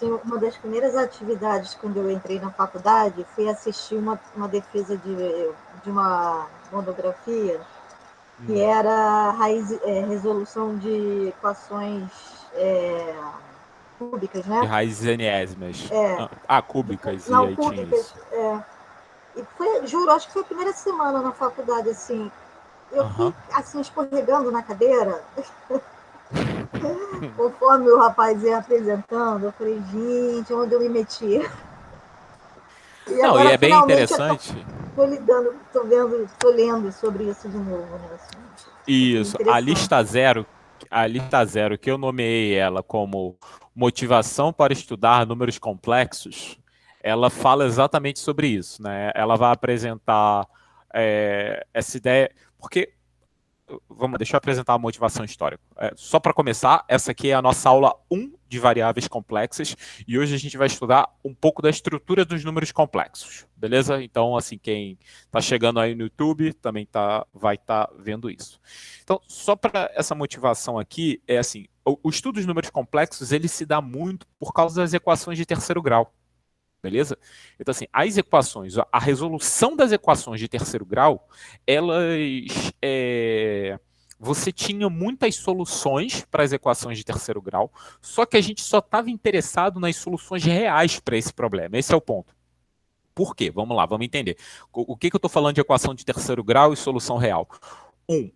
assim, uma das primeiras atividades quando eu entrei na faculdade foi assistir uma defesa de uma monografia que era resolução de equações cúbicas, De né? raízes enésimas. É, Cúbicas, e não, aí tinha cúbicas. isso. E foi, juro, acho que foi a primeira semana na faculdade, assim. Eu fui, Aham. assim, escorregando na cadeira, conforme o rapaz ia apresentando. Eu falei, gente, onde eu me meti? E Não, e agora, é bem finalmente, eu interessante. tô lidando, tô vendo, tô lendo sobre isso de novo, né? Assim, achei Isso, interessante. a lista zero, que eu nomeei ela como motivação para estudar números complexos, ela fala exatamente sobre isso, né? Ela vai apresentar essa ideia, porque vamos, deixa eu apresentar a motivação histórica. Só para começar, essa aqui é a nossa aula 1 de variáveis complexas e hoje a gente vai estudar um pouco da estrutura dos números complexos, beleza? Então, assim, quem está chegando aí no YouTube também vai estar vendo isso. Então, só para essa motivação aqui, é assim, o estudo dos números complexos, ele se dá muito por causa das equações de terceiro grau. Beleza? Então, assim, as equações, a resolução das equações de terceiro grau, elas. Você tinha muitas soluções para as equações de terceiro grau, só que a gente só estava interessado nas soluções reais para esse problema. Esse é o ponto. Por quê? Vamos lá, vamos entender. O que eu estou falando de equação de terceiro grau e solução real?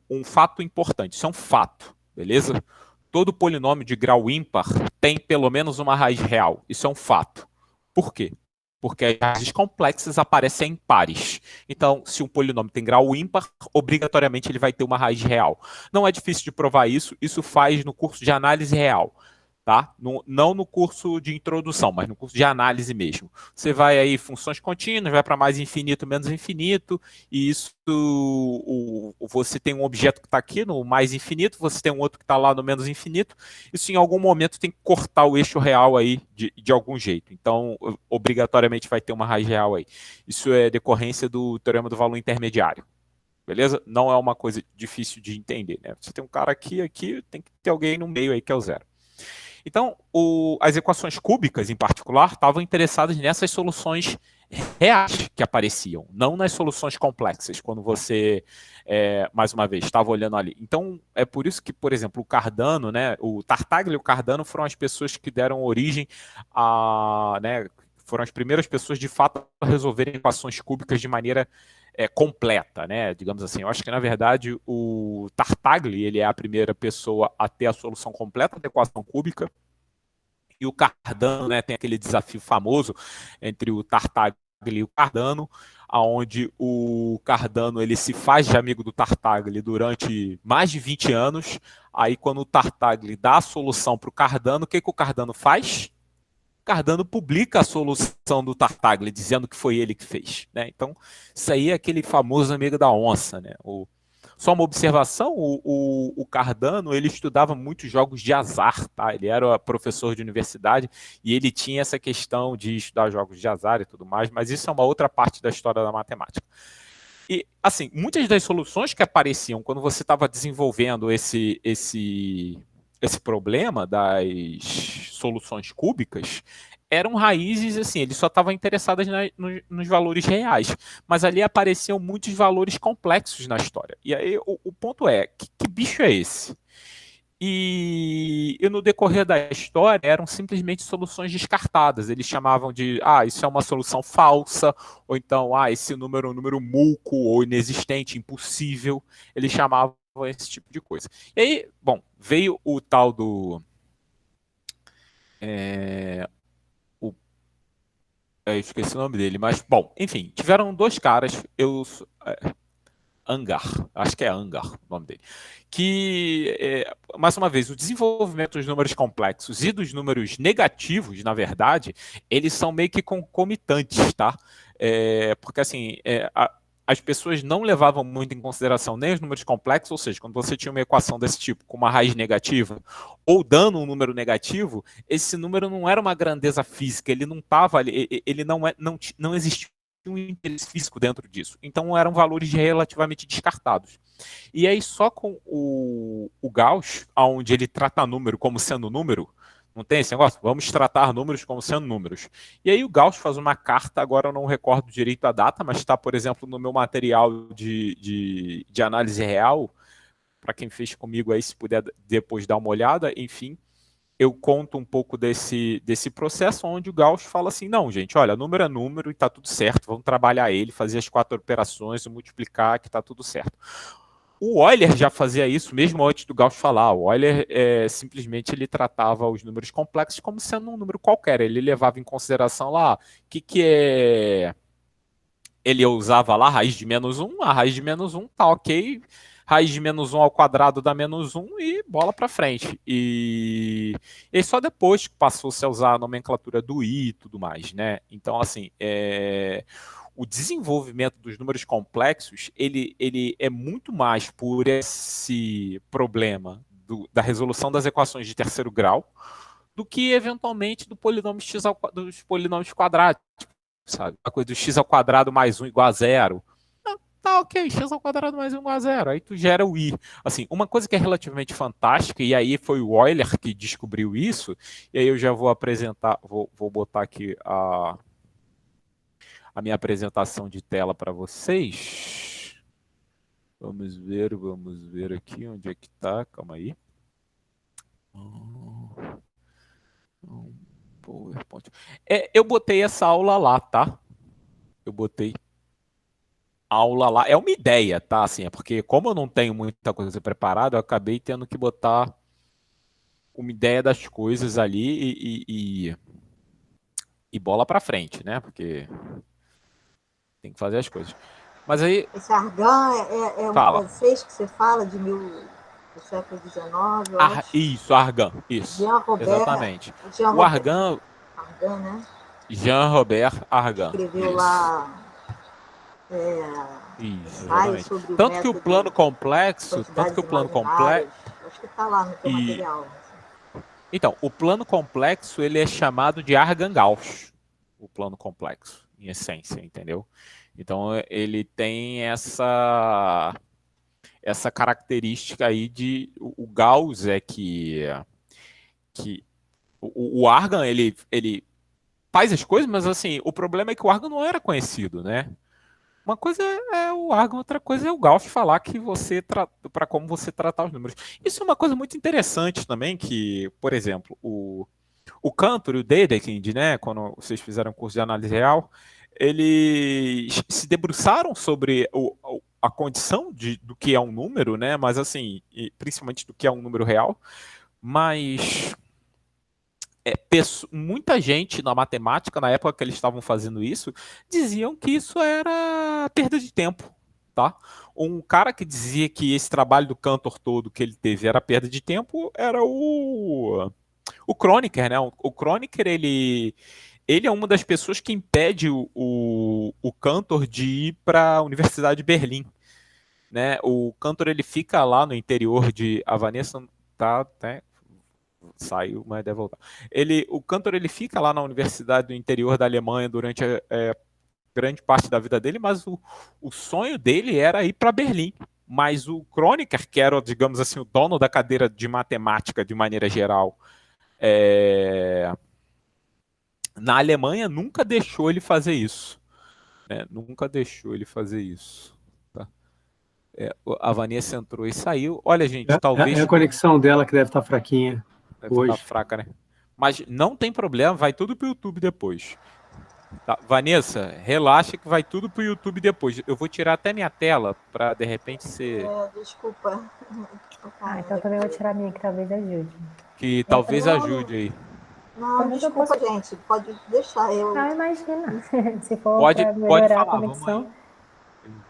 Um fato importante, isso é um fato, beleza? Todo polinômio de grau ímpar tem pelo menos uma raiz real. Isso é um fato. Por quê? Porque as raízes complexas aparecem em pares. Então, se um polinômio tem grau ímpar, obrigatoriamente ele vai ter uma raiz real. Não é difícil de provar isso, isso faz no curso de análise real. Tá? Não no curso de introdução, mas no curso de análise mesmo. Você vai aí funções contínuas, vai para mais infinito, menos infinito, e isso você tem um objeto que está aqui no mais infinito, você tem um outro que está lá no menos infinito. Isso em algum momento tem que cortar o eixo real aí de algum jeito. Então, obrigatoriamente vai ter uma raiz real aí. Isso é decorrência do teorema do valor intermediário. Beleza? Não é uma coisa difícil de entender, né? Você tem um cara aqui, tem que ter alguém no meio aí que é o zero. Então, as equações cúbicas, em particular, estavam interessadas nessas soluções reais que apareciam, não nas soluções complexas, quando você, mais uma vez, estava olhando ali. Então, é por isso que, por exemplo, o Cardano, né, o Tartaglia e o Cardano foram as pessoas que deram origem a, né, foram as primeiras pessoas, de fato, a resolverem equações cúbicas de maneira completa, né? Digamos assim. Eu acho que, na verdade, o Tartaglia ele é a primeira pessoa a ter a solução completa da equação cúbica, e o Cardano, né, tem aquele desafio famoso entre o Tartaglia e o Cardano, onde o Cardano ele se faz de amigo do Tartaglia durante mais de 20 anos. Aí, quando o Tartaglia dá a solução para o Cardano, o que o Cardano faz? Cardano publica a solução do Tartaglia, dizendo que foi ele que fez. Né? Então, isso aí é aquele famoso amigo da onça. Né? Só uma observação, o Cardano ele estudava muitos jogos de azar. Tá? Ele era professor de universidade e ele tinha essa questão de estudar jogos de azar e tudo mais, mas isso é uma outra parte da história da matemática. E, assim, muitas das soluções que apareciam quando você estava desenvolvendo esse problema das soluções cúbicas eram raízes, assim, eles só estavam interessados nos valores reais, mas ali apareciam muitos valores complexos na história. E aí o ponto é, que bicho é esse? E no decorrer da história eram simplesmente soluções descartadas. Eles chamavam de, isso é uma solução falsa, ou então, esse número é um número mulco ou inexistente, impossível. Eles chamavam esse tipo de coisa. E aí, bom, veio o tal do. O, eu esqueci o nome dele, mas, bom, enfim, tiveram dois caras, Angar, acho que é Angar o nome dele, que, mais uma vez, o desenvolvimento dos números complexos e dos números negativos, na verdade, eles são meio que concomitantes, tá? Porque, assim, as pessoas não levavam muito em consideração nem os números complexos, ou seja, quando você tinha uma equação desse tipo, com uma raiz negativa, ou dando um número negativo, esse número não era uma grandeza física, ele não estava ali, ele não existia um interesse físico dentro disso. Então eram valores relativamente descartados. E aí só com o Gauss, onde ele trata número como sendo número, Não tem esse negócio? Vamos tratar números como sendo números. E aí o Gauss faz uma carta, agora eu não recordo direito a data, mas está, por exemplo, no meu material de análise real, para quem fez comigo aí, se puder depois dar uma olhada, enfim, eu conto um pouco desse processo, onde o Gauss fala assim, não, gente, olha, número é número e está tudo certo, vamos trabalhar ele, fazer as 4 operações e multiplicar que está tudo certo. O Euler já fazia isso mesmo antes do Gauss falar. O Euler simplesmente ele tratava os números complexos como sendo um número qualquer. Ele levava em consideração lá o que é. Ele usava lá a raiz de menos um, a raiz de menos um tá ok, raiz de menos um ao quadrado dá menos um e bola para frente. E só depois que passou-se a usar a nomenclatura do i e tudo mais, né? Então, assim, o desenvolvimento dos números complexos, ele é muito mais por esse problema da resolução das equações de terceiro grau do que, eventualmente, dos polinômios quadrados, sabe? A coisa do x ao quadrado mais 1 igual a zero. Tá, ok, x ao quadrado mais 1 igual a zero. Aí tu gera o i. Assim, uma coisa que é relativamente fantástica, e aí foi o Euler que descobriu isso, e aí eu já vou apresentar, vou botar aqui a minha apresentação de tela para vocês. Vamos ver aqui onde é que tá. Calma aí. PowerPoint. Eu botei essa aula lá, tá? Eu botei aula lá. É uma ideia, tá? Assim, é porque como eu não tenho muita coisa preparada, eu acabei tendo que botar uma ideia das coisas ali e bola para frente, né? Porque tem que fazer as coisas. Mas aí. Esse Argan um Fala. francês que você fala do século XIX, eu acho. Isso, Argan. Isso. Jean Robert. Exatamente. Jean O Robert, Argan. Argan, né? Jean-Robert Argan. Escreveu Isso. lá Isso, ensaio exatamente. sobre o Tanto que o método plano complexo. Tanto que quantidades o plano complexo. imaginárias. Acho que está lá no teu E. material. Então, o plano complexo ele é chamado de Argan-Gauss. O plano complexo, em essência, entendeu? Então, ele tem essa característica aí de o Gauss é que o Argan ele faz as coisas, mas assim, o problema é que o Argan não era conhecido, né? Uma coisa é o Argan, outra coisa é o Gauss falar que você para como você tratar os números. Isso é uma coisa muito interessante também, que, por exemplo, o Cantor e o Dedekind, né, quando vocês fizeram um curso de análise real, eles se debruçaram sobre a condição do que é um número, né, mas assim, principalmente do que é um número real, mas muita gente na matemática, na época que eles estavam fazendo isso, diziam que isso era perda de tempo. Tá? Um cara que dizia que esse trabalho do Cantor todo que ele teve era perda de tempo era o Kronecker, né? O Kronecker, ele é uma das pessoas que impede o Cantor de ir para a Universidade de Berlim. Né? O Cantor ele fica lá no interior de. A Vanessa tá, saiu, mas deve voltar. O Cantor ele fica lá na universidade do interior da Alemanha durante grande parte da vida dele, mas o sonho dele era ir para Berlim. Mas o Kronecker, que era, digamos assim, o dono da cadeira de matemática de maneira geral, na Alemanha nunca deixou ele fazer isso. Né? Nunca deixou ele fazer isso. Tá? A Vanessa entrou e saiu. Olha, gente, talvez. É a conexão dela que deve estar fraquinha deve hoje. estar fraca, né? Mas não tem problema, vai tudo pro YouTube depois. Tá, Vanessa, relaxa que vai tudo pro YouTube depois. Eu vou tirar até minha tela para de repente ser. Desculpa. Então também vou tirar a minha, que talvez ajude. Que talvez ajude aí. Não, desculpa, gente. Pode deixar eu. Imagina. Se for Pode para melhorar falar, a conexão.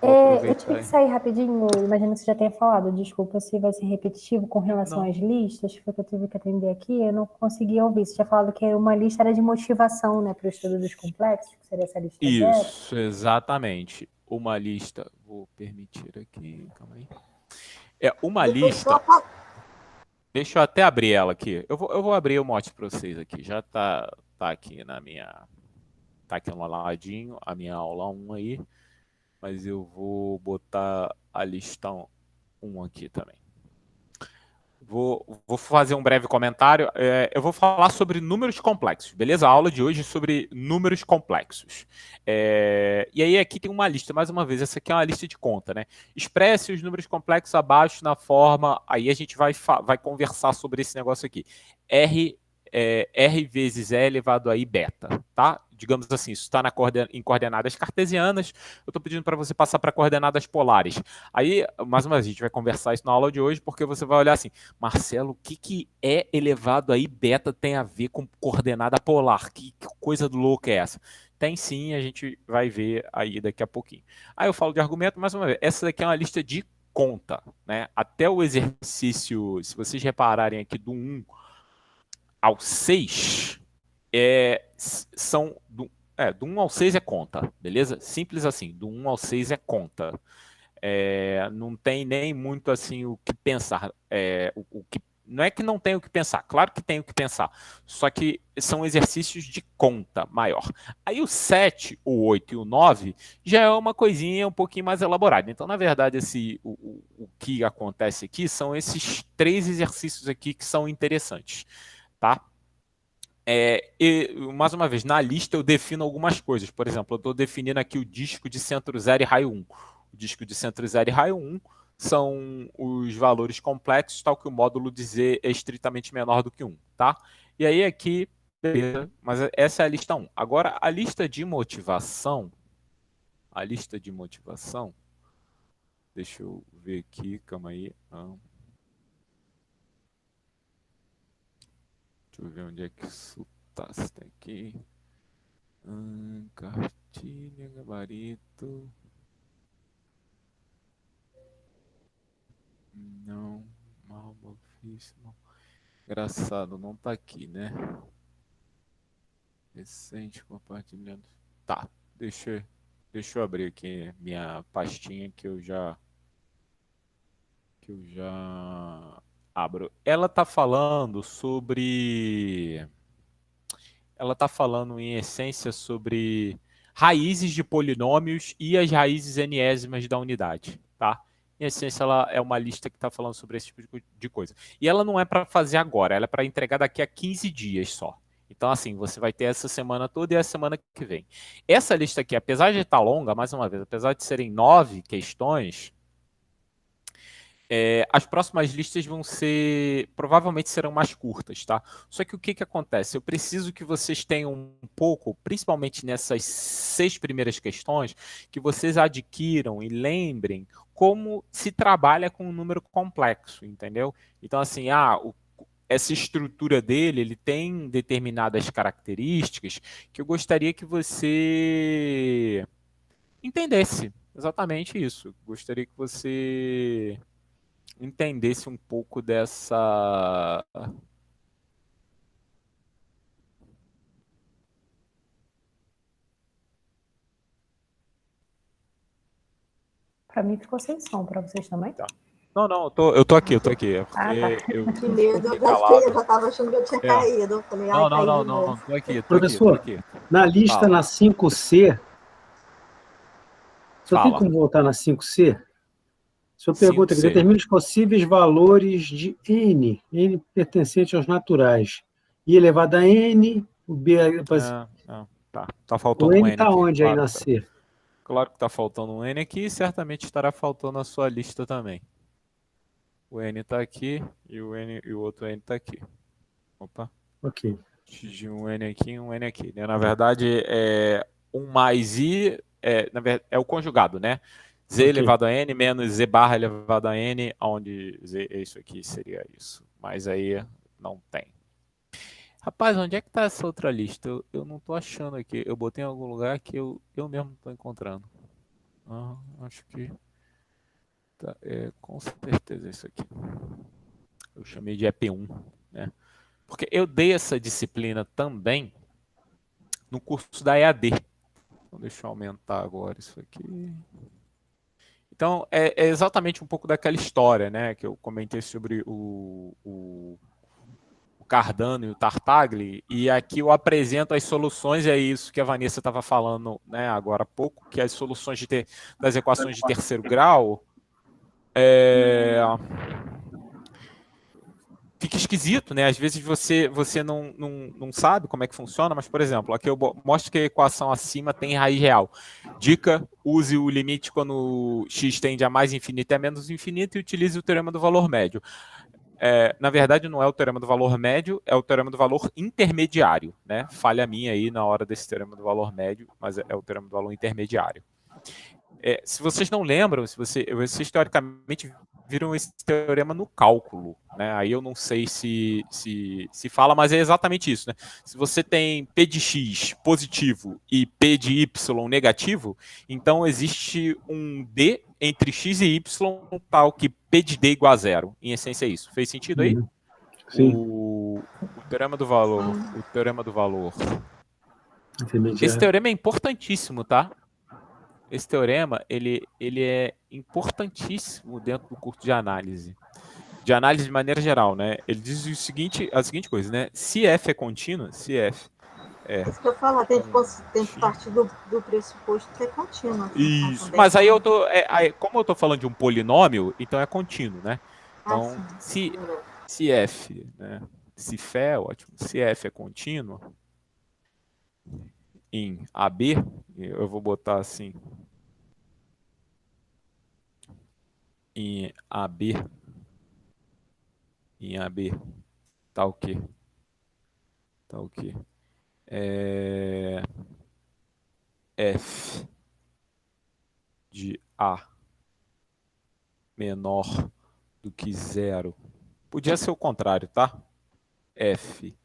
Eu tive que sair rapidinho, imagino que você já tenha falado, desculpa se vai ser repetitivo com relação às listas, foi que eu tive que atender aqui, eu não consegui ouvir. Você tinha falado que uma lista era de motivação, né, para o estudo dos complexos, que seria essa lista Isso, exatamente. Uma lista, vou permitir aqui, calma aí. Uma lista. Deixa eu até abrir ela aqui. Eu vou abrir o mote para vocês aqui. Já tá aqui na minha. Tá aqui no ladinho, a minha aula 1 aí. Mas eu vou botar a lista 1 aqui também. Vou fazer um breve comentário. Eu vou falar sobre números complexos, beleza? A aula de hoje é sobre números complexos. E aí aqui tem uma lista, mais uma vez, essa aqui é uma lista de conta, né? Expresse os números complexos abaixo na forma... Aí a gente vai conversar sobre esse negócio aqui. R vezes E elevado a I beta, tá? Digamos assim, isso está em coordenadas cartesianas, eu estou pedindo para você passar para coordenadas polares. Aí, mais uma vez, a gente vai conversar isso na aula de hoje, porque você vai olhar assim, Marcelo, o que E elevado a I beta tem a ver com coordenada polar? Que coisa louca é essa? Tem sim, a gente vai ver aí daqui a pouquinho. Aí eu falo de argumento, mais uma vez, essa daqui é uma lista de conta, né? Até o exercício, se vocês repararem aqui do 1 ao 6, são do 1 ao 6 é conta, beleza? Simples assim, do 1 ao 6 é conta. Não tem nem muito assim o que pensar. Não é que não tem o que pensar, claro que tem o que pensar, só que são exercícios de conta maior. Aí o 7, o 8 e o 9 já é uma coisinha um pouquinho mais elaborada. Então, na verdade, o que acontece aqui são esses 3 exercícios aqui que são interessantes. Tá? Mais uma vez, na lista eu defino algumas coisas. Por exemplo, eu estou definindo aqui o disco de centro 0 e raio 1. O disco de centro 0 e raio 1 são os valores complexos, tal que o módulo de Z é estritamente menor do que 1. Tá? E aí aqui, beleza, mas essa é a lista 1. Agora, a lista de motivação, deixa eu ver aqui, calma aí. Deixa eu ver onde é que isso tá. Isso tá aqui. Cartilha, gabarito. Não. Malmofíssimo. Engraçado, não tá aqui, né? Recente compartilhando. Tá, deixa eu abrir aqui minha pastinha que eu já abro. Ela tá falando em essência sobre raízes de polinômios e as raízes enésimas da unidade, tá? Em essência, ela é uma lista que está falando sobre esse tipo de coisa. E ela não é para fazer agora, ela é para entregar daqui a 15 dias só. Então, assim, você vai ter essa semana toda e a semana que vem. Essa lista aqui, apesar de estar longa, mais uma vez, apesar de serem 9 questões, as próximas listas provavelmente serão mais curtas, tá? Só que o que acontece? Eu preciso que vocês tenham um pouco, principalmente nessas 6 primeiras questões, que vocês adquiram e lembrem como se trabalha com um número complexo, entendeu? Então, assim, essa estrutura dele, ele tem determinadas características que eu gostaria que você entendesse. Exatamente isso. Gostaria que você entendesse um pouco dessa... Para mim ficou sem som, para vocês também? Tá. Não, eu tô aqui. Tá. Que medo, eu já estava achando que eu tinha caído. Eu falei, não, tô aqui. Professor, na lista na 5C, só tem como voltar na 5C? O senhor pergunta que determina os possíveis valores de N pertencente aos naturais. I elevado a N, o B... Tá faltando um N está onde aí na C? Claro que está faltando um N aqui e certamente estará faltando a sua lista também. O N está aqui e o outro N está aqui. Opa. Ok. De um N aqui e um N aqui. Na verdade, um mais I é o conjugado, né? Z elevado a N menos Z barra elevado a N, onde Z é isso aqui, seria isso. Mas aí não tem. Rapaz, onde é que tá essa outra lista? Eu não tô achando aqui. Eu botei em algum lugar que eu mesmo não tô encontrando. Acho que... Tá, com certeza é isso aqui. Eu chamei de EP1, né? Porque eu dei essa disciplina também no curso da EAD. Então, deixa eu aumentar agora isso aqui. Então, é exatamente um pouco daquela história, né? Que eu comentei sobre o Cardano e o Tartaglia, e aqui eu apresento as soluções, é isso que a Vanessa estava falando, né, agora há pouco, que as soluções das equações de terceiro grau, fica esquisito, né? Às vezes você não sabe como é que funciona, mas, por exemplo, aqui eu mostro que a equação acima tem raiz real. Dica, use o limite quando x tende a mais infinito e a menos infinito e utilize o teorema do valor médio. Na verdade, não é o teorema do valor médio, é o teorema do valor intermediário, né? Falha minha aí na hora desse teorema do valor médio, mas é o teorema do valor intermediário. Se vocês não lembram, se vocês teoricamente viram esse teorema no cálculo, né? Aí eu não sei se fala, mas é exatamente isso, né? Se você tem P de x positivo e P de y negativo, então existe um D entre x e y tal que P de D igual a zero. Em essência é isso. Fez sentido aí? Sim. O teorema do valor. O teorema do valor. Intermediário. Esse teorema é importantíssimo, tá? Esse teorema, ele é importantíssimo dentro do curso de análise de maneira geral, né? Ele diz a seguinte coisa, né? Se f é contínuo, se f é... Isso que eu falo, tem que partir do pressuposto que é contínuo. Isso, mas aí eu tô... como eu tô falando de um polinômio, então é contínuo, né? Então, se f, né? Se f é ótimo. Se f é contínuo em AB, eu vou botar assim... Em AB, tá o quê? Tá o quê? F de A menor do que zero. Podia ser o contrário, tá? F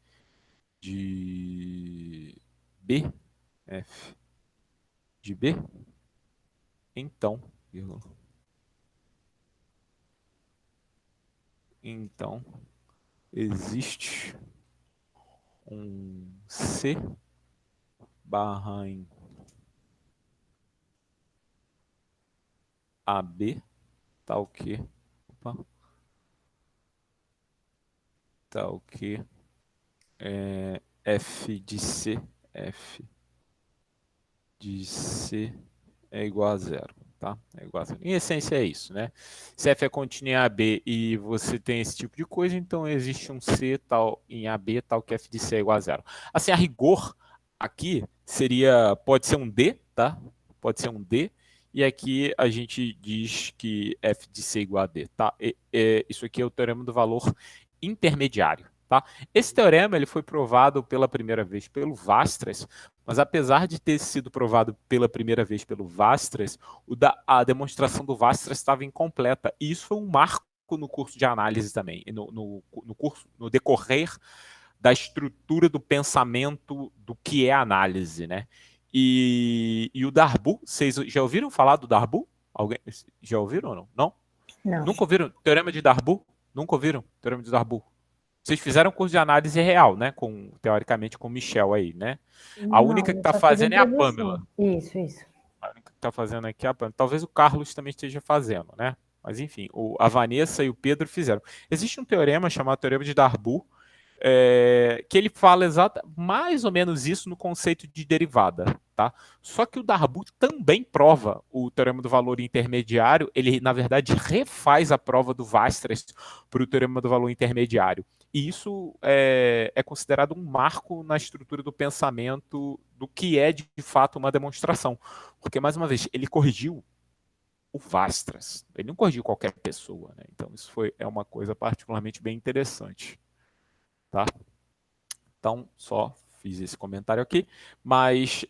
de B, F de B, então, existe um C barra em AB, tá o quê? Opa. Tá o quê? F de C é igual a zero, tá? É igual a zero. Em essência é isso, né? Se F é contínuo em AB e você tem esse tipo de coisa, então existe um C tal em AB tal que F de C é igual a zero. Assim, a rigor, aqui pode ser um D, tá? Pode ser um D, e aqui a gente diz que F de C é igual a D, tá? Isso aqui é o teorema do valor intermediário, tá? Esse teorema ele foi provado pela primeira vez pelo Weierstrass, mas apesar de ter sido provado pela primeira vez pelo Weierstrass, a demonstração do Weierstrass estava incompleta. E isso foi um marco no curso de análise também, no decorrer da estrutura do pensamento do que é análise, né? E o Darboux, vocês já ouviram falar do Darboux? Alguém já ouviram ou não? Não? Não. Nunca ouviram? Teorema de Darboux? Nunca ouviram? Teorema de Darboux. Vocês fizeram curso de análise real, né? Teoricamente com o Michel aí, né? A única que está fazendo é a Pamela. Isso. A única que está fazendo aqui é a Pamela. Talvez o Carlos também esteja fazendo, né? Mas enfim, a Vanessa e o Pedro fizeram. Existe um teorema chamado Teorema de Darboux, que ele fala mais ou menos isso no conceito de derivada, tá? Só que o Darboux também prova o teorema do valor intermediário, ele na verdade refaz a prova do Weierstrass para o teorema do valor intermediário. E isso é considerado um marco na estrutura do pensamento do que é de fato uma demonstração. Porque, mais uma vez, ele corrigiu o Weierstrass, ele não corrigiu qualquer pessoa, né? Então isso é uma coisa particularmente bem interessante. Tá? Então, só fiz esse comentário aqui, mas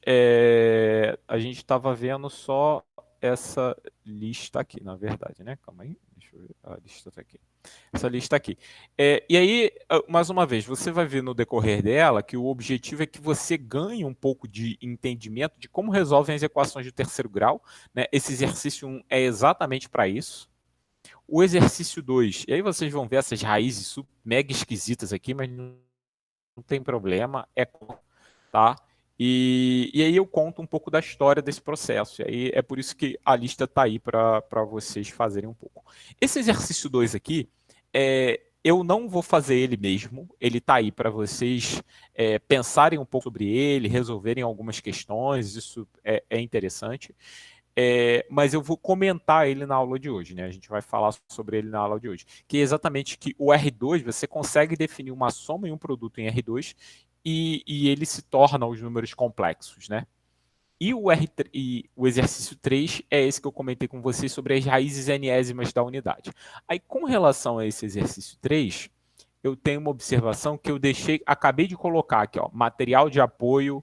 a gente estava vendo só essa lista aqui, na verdade, né? Calma aí, deixa eu ver, a lista está aqui. Essa lista aqui. E aí, mais uma vez, você vai ver no decorrer dela que o objetivo é que você ganhe um pouco de entendimento de como resolvem as equações de terceiro grau, né? Esse exercício 1 é exatamente para isso. O exercício 2, e aí vocês vão ver essas raízes mega esquisitas aqui, mas não tem problema, tá? E aí eu conto um pouco da história desse processo, e aí é por isso que a lista está aí para vocês fazerem um pouco. Esse exercício 2 aqui, eu não vou fazer ele mesmo, ele está aí para vocês pensarem um pouco sobre ele, resolverem algumas questões, isso é interessante. mas eu vou comentar ele na aula de hoje, né? A gente vai falar sobre ele na aula de hoje. Que é exatamente que o R2, você consegue definir uma soma e um produto em R2 e ele se torna os números complexos, né? E o exercício 3 é esse que eu comentei com vocês sobre as raízes enésimas da unidade. Aí, com relação a esse exercício 3, eu tenho uma observação que eu acabei de colocar aqui, ó, material de apoio,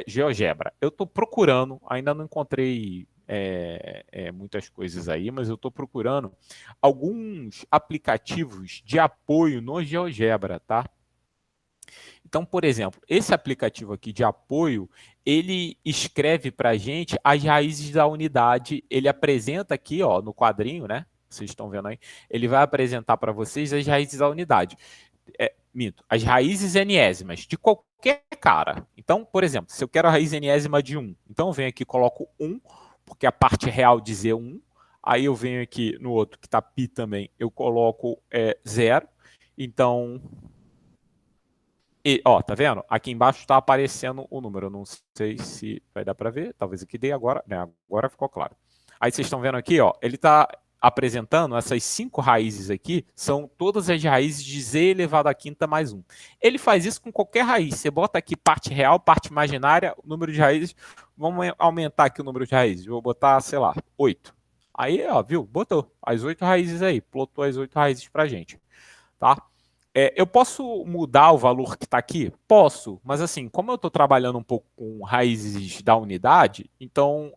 GeoGebra. Eu estou procurando, ainda não encontrei muitas coisas aí, mas eu estou procurando alguns aplicativos de apoio no GeoGebra, tá? Então, por exemplo, esse aplicativo aqui de apoio, ele escreve para a gente as raízes da unidade, ele apresenta aqui, ó, no quadrinho, né? Vocês estão vendo aí, ele vai apresentar para vocês as raízes da unidade. As raízes enésimas de qualquer cara. Então, por exemplo, se eu quero a raiz enésima de 1, então eu venho aqui e coloco 1, porque a parte real de Z é 1. Aí eu venho aqui no outro, que está π também, eu coloco 0. Então, ó, tá vendo? Aqui embaixo está aparecendo o número. Eu não sei se vai dar para ver. Talvez aqui dê agora. Né? Agora ficou claro. Aí vocês estão vendo aqui, ó. Ele está apresentando essas 5 raízes aqui. São todas as raízes de z elevado à quinta mais 1. Ele faz isso com qualquer raiz. Você bota aqui parte real, parte imaginária, o número de raízes. Vamos aumentar aqui o número de raízes. Eu vou botar, sei lá, 8. Aí, ó, viu? Botou as 8 raízes aí. Plotou as 8 raízes pra gente. Tá? Eu posso mudar o valor que está aqui? Posso, mas assim, como eu estou trabalhando um pouco com raízes da unidade, então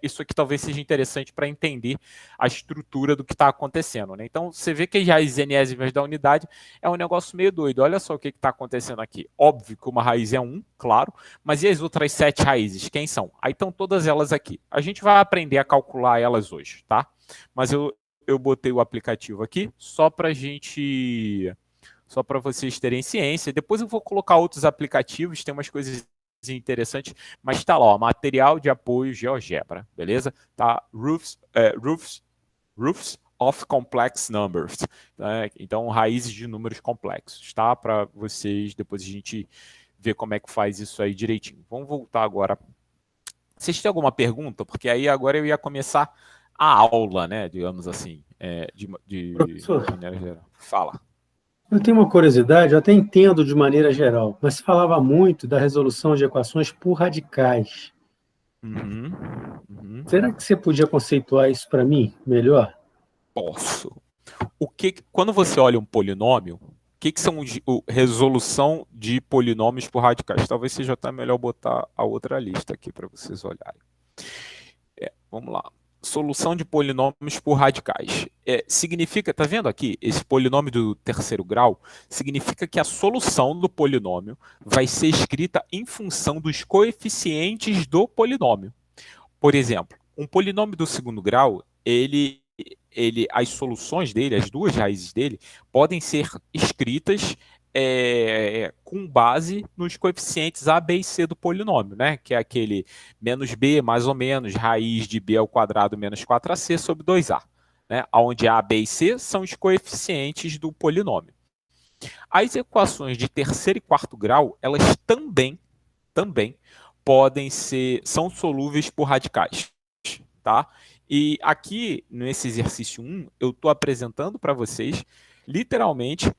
isso aqui talvez seja interessante para entender a estrutura do que está acontecendo, né? Então, você vê que as raízes enésimas da unidade é um negócio meio doido. Olha só o que está acontecendo aqui. Óbvio que uma raiz é 1, claro, mas e as outras 7 raízes? Quem são? Aí estão todas elas aqui. A gente vai aprender a calcular elas hoje, tá? Mas eu botei o aplicativo aqui só para vocês terem ciência. Depois eu vou colocar outros aplicativos, tem umas coisas interessantes, mas está lá, ó, material de apoio GeoGebra, beleza? Tá, Roofs of Complex Numbers, tá? Então raízes de números complexos, tá? Para vocês, depois a gente ver como é que faz isso aí direitinho. Vamos voltar agora. Vocês têm alguma pergunta? Porque aí agora eu ia começar a aula, né, digamos assim, de maneira geral. Fala. Eu tenho uma curiosidade, eu até entendo de maneira geral, mas se falava muito da resolução de equações por radicais. Será que você podia conceituar isso para mim melhor? Posso. Quando você olha um polinômio, o que são resolução de polinômios por radicais? Talvez seja até melhor botar a outra lista aqui para vocês olharem. Vamos lá. Solução de polinômios por radicais. Significa, tá vendo aqui, esse polinômio do terceiro grau, significa que a solução do polinômio vai ser escrita em função dos coeficientes do polinômio. Por exemplo, um polinômio do segundo grau, as soluções dele, as duas raízes dele, podem ser escritas com base nos coeficientes a, b e c do polinômio, né? Que é aquele menos b mais ou menos raiz de b ao quadrado menos 4ac sobre 2a, né? Onde a, b e c são os coeficientes do polinômio. As equações de terceiro e quarto grau, elas também são solúveis por radicais, tá? E aqui, nesse exercício 1, eu estou apresentando para vocês, literalmente,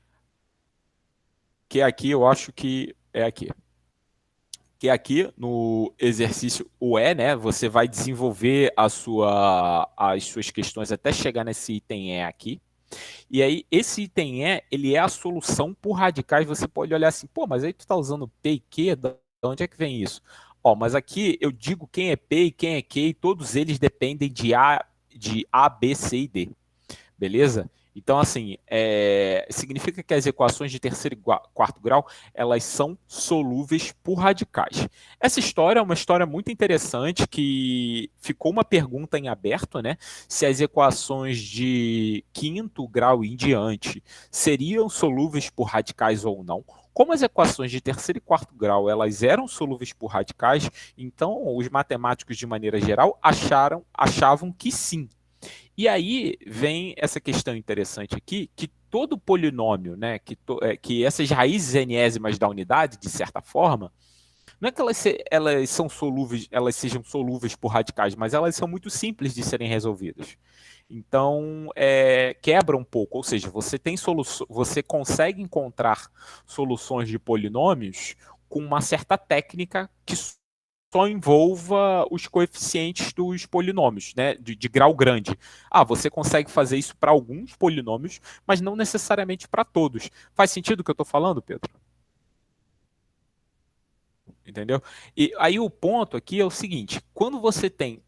que aqui eu acho que é aqui. Que aqui no exercício UE, né, você vai desenvolver as suas questões até chegar nesse item E aqui. E aí, esse item E, ele é a solução por radicais. Você pode olhar assim, pô, mas aí tu está usando P e Q, de onde é que vem isso? Ó, mas aqui eu digo quem é P e quem é Q, e todos eles dependem de A, B, C e D. Beleza? Então, assim, significa que as equações de terceiro e quarto grau, elas são solúveis por radicais. Essa história é uma história muito interessante, que ficou uma pergunta em aberto, né? Se as equações de quinto grau em diante seriam solúveis por radicais ou não. Como as equações de terceiro e quarto grau, elas eram solúveis por radicais, então os matemáticos, de maneira geral, achavam que sim. E aí vem essa questão interessante aqui, que todo polinômio, né, que essas raízes enésimas da unidade, de certa forma, não é que elas são solúveis, elas sejam solúveis por radicais, mas elas são muito simples de serem resolvidas. Então, quebra um pouco, ou seja, você consegue encontrar soluções de polinômios com uma certa técnica que só envolva os coeficientes dos polinômios, né, de grau grande. Você consegue fazer isso para alguns polinômios, mas não necessariamente para todos. Faz sentido o que eu estou falando, Pedro? Entendeu? E aí o ponto aqui é o seguinte: quando você tem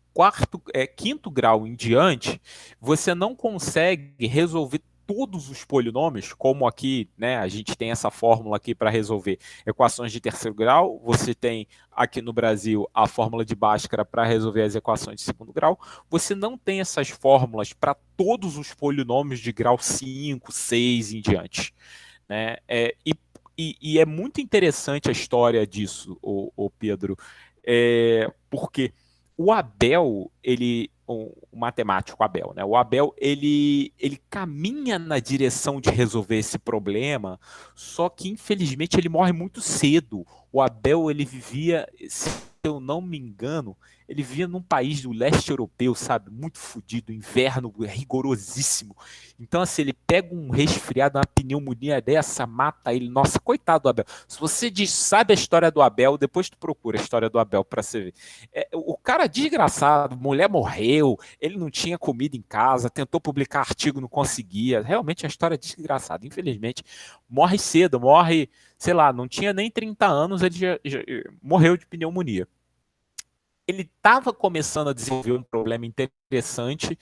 quinto grau em diante, você não consegue resolver todos os polinômios, como aqui, né, a gente tem essa fórmula aqui para resolver equações de terceiro grau, você tem aqui no Brasil a fórmula de Bhaskara para resolver as equações de segundo grau, você não tem essas fórmulas para todos os polinômios de grau 5, 6 em diante. Né? E é muito interessante a história disso, o Pedro, porque o Abel, o matemático Abel, né? O Abel, ele caminha na direção de resolver esse problema, só que infelizmente ele morre muito cedo. O Abel, ele vivia, se eu não me engano, ele vivia num país do leste europeu, sabe? Muito fodido, inverno rigorosíssimo. Então, assim, ele pega um resfriado, uma pneumonia dessa, mata ele. Nossa, coitado do Abel. Se você sabe a história do Abel, depois tu procura a história do Abel para você ver. O cara desgraçado, mulher morreu, ele não tinha comida em casa, tentou publicar artigo, não conseguia. Realmente a história é desgraçada. Infelizmente, morre cedo, sei lá, não tinha nem 30 anos, ele já morreu de pneumonia. Ele estava começando a desenvolver um problema interessante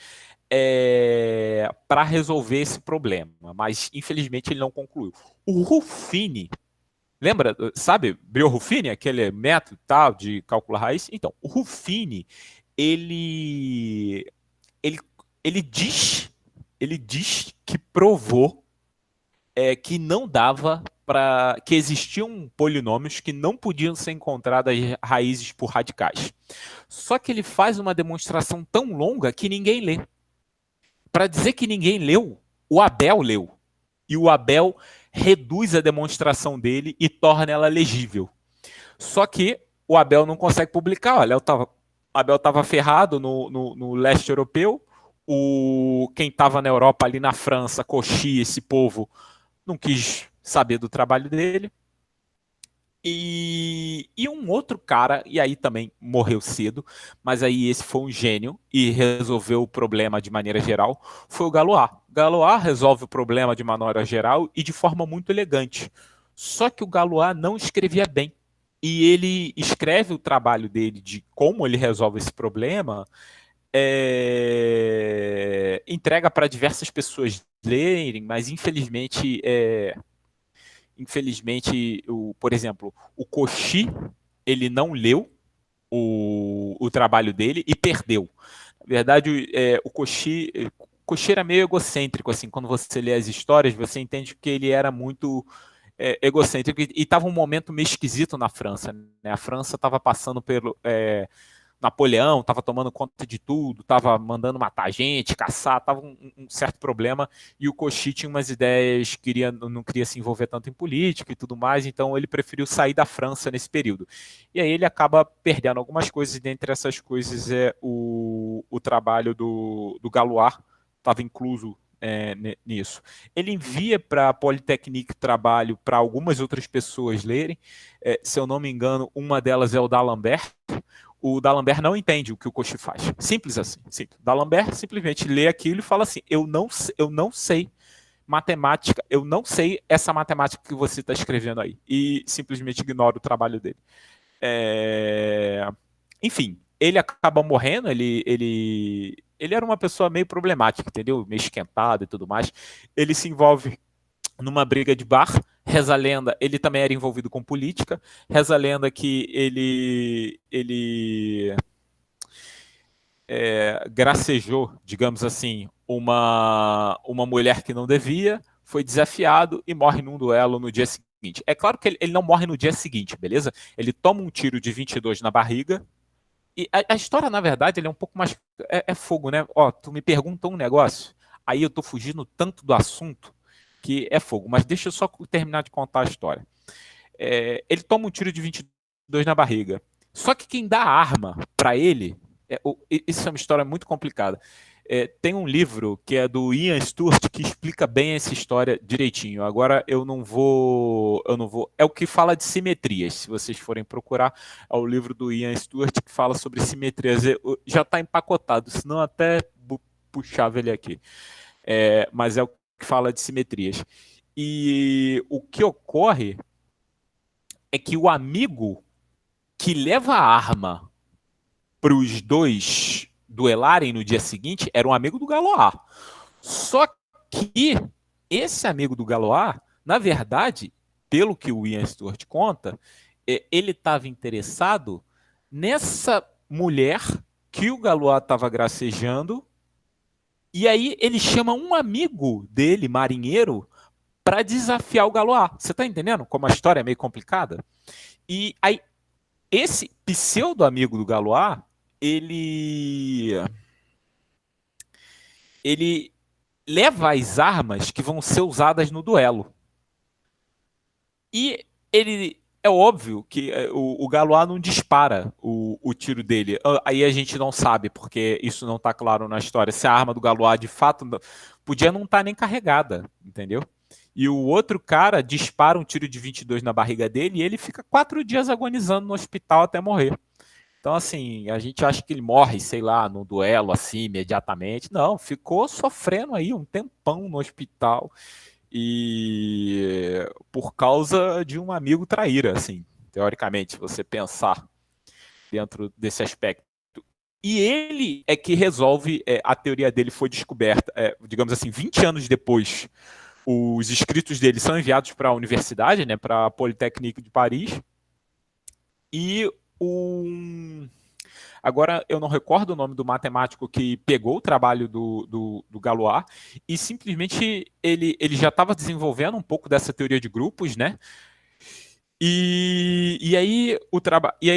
para resolver esse problema, mas infelizmente ele não concluiu. O Ruffini, lembra, sabe, Brio-Ruffini, aquele método tal de calcular raiz? Então, o Ruffini, ele diz que provou que não dava que existiam polinômios que não podiam ser encontradas raízes por radicais. Só que ele faz uma demonstração tão longa que ninguém lê. Para dizer que ninguém leu, o Abel leu. E o Abel reduz a demonstração dele e torna ela legível. Só que o Abel não consegue publicar. Olha, o Abel estava ferrado no leste europeu. Quem estava na Europa, ali na França, Cauchy, esse povo, não quis saber do trabalho dele. E um outro cara, e aí também morreu cedo, mas aí esse foi um gênio e resolveu o problema de maneira geral, foi o Galois. Galois resolve o problema de maneira geral e de forma muito elegante. Só que o Galois não escrevia bem. E ele escreve o trabalho dele de como ele resolve esse problema, entrega para diversas pessoas lerem, mas infelizmente por exemplo, o Cauchy, ele não leu o trabalho dele e perdeu. Na verdade, o Cauchy era meio egocêntrico, assim, quando você lê as histórias, você entende que ele era muito egocêntrico e estava um momento meio esquisito na França. Né? A França estava passando pelo... Napoleão estava tomando conta de tudo, estava mandando matar gente, caçar, estava um certo problema, e o Cauchy tinha umas ideias, não queria se envolver tanto em política e tudo mais, então ele preferiu sair da França nesse período. E aí ele acaba perdendo algumas coisas, e dentre essas coisas o trabalho do Galois estava incluso nisso. Ele envia para a Polytechnique trabalho para algumas outras pessoas lerem, se eu não me engano, uma delas é o D'Alembert. O D'Alembert não entende o que o Cauchy faz. Simples assim. Simples. D'Alembert simplesmente lê aquilo e fala assim, eu não sei matemática, eu não sei essa matemática que você está escrevendo aí. E simplesmente ignora o trabalho dele. Enfim, ele acaba morrendo, ele era uma pessoa meio problemática, entendeu? Meio esquentada e tudo mais. Ele se envolve numa briga de bar. Reza a lenda, ele também era envolvido com política. Reza a lenda que ele gracejou, digamos assim, uma mulher que não devia, foi desafiado e morre num duelo no dia seguinte. É claro que ele não morre no dia seguinte, beleza? Ele toma um tiro de 22 na barriga. E a história, na verdade, ele é um pouco mais... É fogo, né? Ó, tu me perguntou um negócio, aí eu tô fugindo tanto do assunto que é fogo. Mas deixa eu só terminar de contar a história. Ele toma um tiro de 22 22 na barriga. Só que quem dá a arma para ele, isso é uma história muito complicada. Tem um livro que é do Ian Stewart que explica bem essa história direitinho. Agora eu não vou. É o que fala de simetrias. Se vocês forem procurar, é o livro do Ian Stewart que fala sobre simetrias. Já está empacotado, senão até puxava ele aqui. Mas é o que fala de simetrias. E o que ocorre é que o amigo que leva a arma para os dois duelarem no dia seguinte era um amigo do Galois. Só que esse amigo do Galois, na verdade, pelo que o Ian Stewart conta, ele estava interessado nessa mulher que o Galois estava gracejando, e aí ele chama um amigo dele, marinheiro, para desafiar o Galois. Você está entendendo como a história é meio complicada? E aí, esse pseudo amigo do Galois, ele leva as armas que vão ser usadas no duelo. E é óbvio que o Galois não dispara o tiro dele. Aí a gente não sabe, porque isso não está claro na história, se a arma do Galois de fato podia não estar nem carregada, entendeu? E o outro cara dispara um tiro de 22 na barriga dele e ele fica 4 dias agonizando no hospital até morrer. Então, assim, a gente acha que ele morre, sei lá, no duelo, assim, imediatamente. Não, ficou sofrendo aí um tempão no hospital e por causa de um amigo traíra, assim, teoricamente, se você pensar dentro desse aspecto. E ele é que resolve, a teoria dele foi descoberta, digamos assim, 20 anos depois. Os escritos dele são enviados para a universidade, né, para a Polytechnique de Paris, e agora eu não recordo o nome do matemático que pegou o trabalho do Galois e simplesmente ele já estava desenvolvendo um pouco dessa teoria de grupos, né? E aí o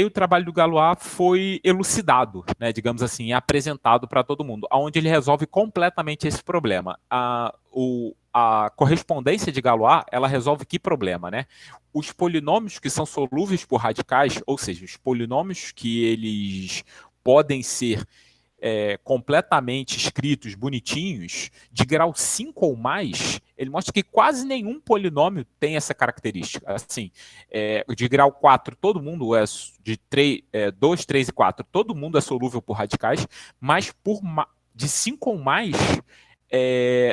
trabalho do Galois foi elucidado, né, digamos assim, apresentado para todo mundo, onde ele resolve completamente esse problema. A correspondência de Galois, ela resolve que problema, né? Os polinômios que são solúveis por radicais, ou seja, os polinômios que eles podem ser completamente escritos, bonitinhos, de grau 5 ou mais, ele mostra que quase nenhum polinômio tem essa característica. Assim, de grau 4, todo mundo de 2, 3 e 4, todo mundo é solúvel por radicais, mas de 5 ou mais,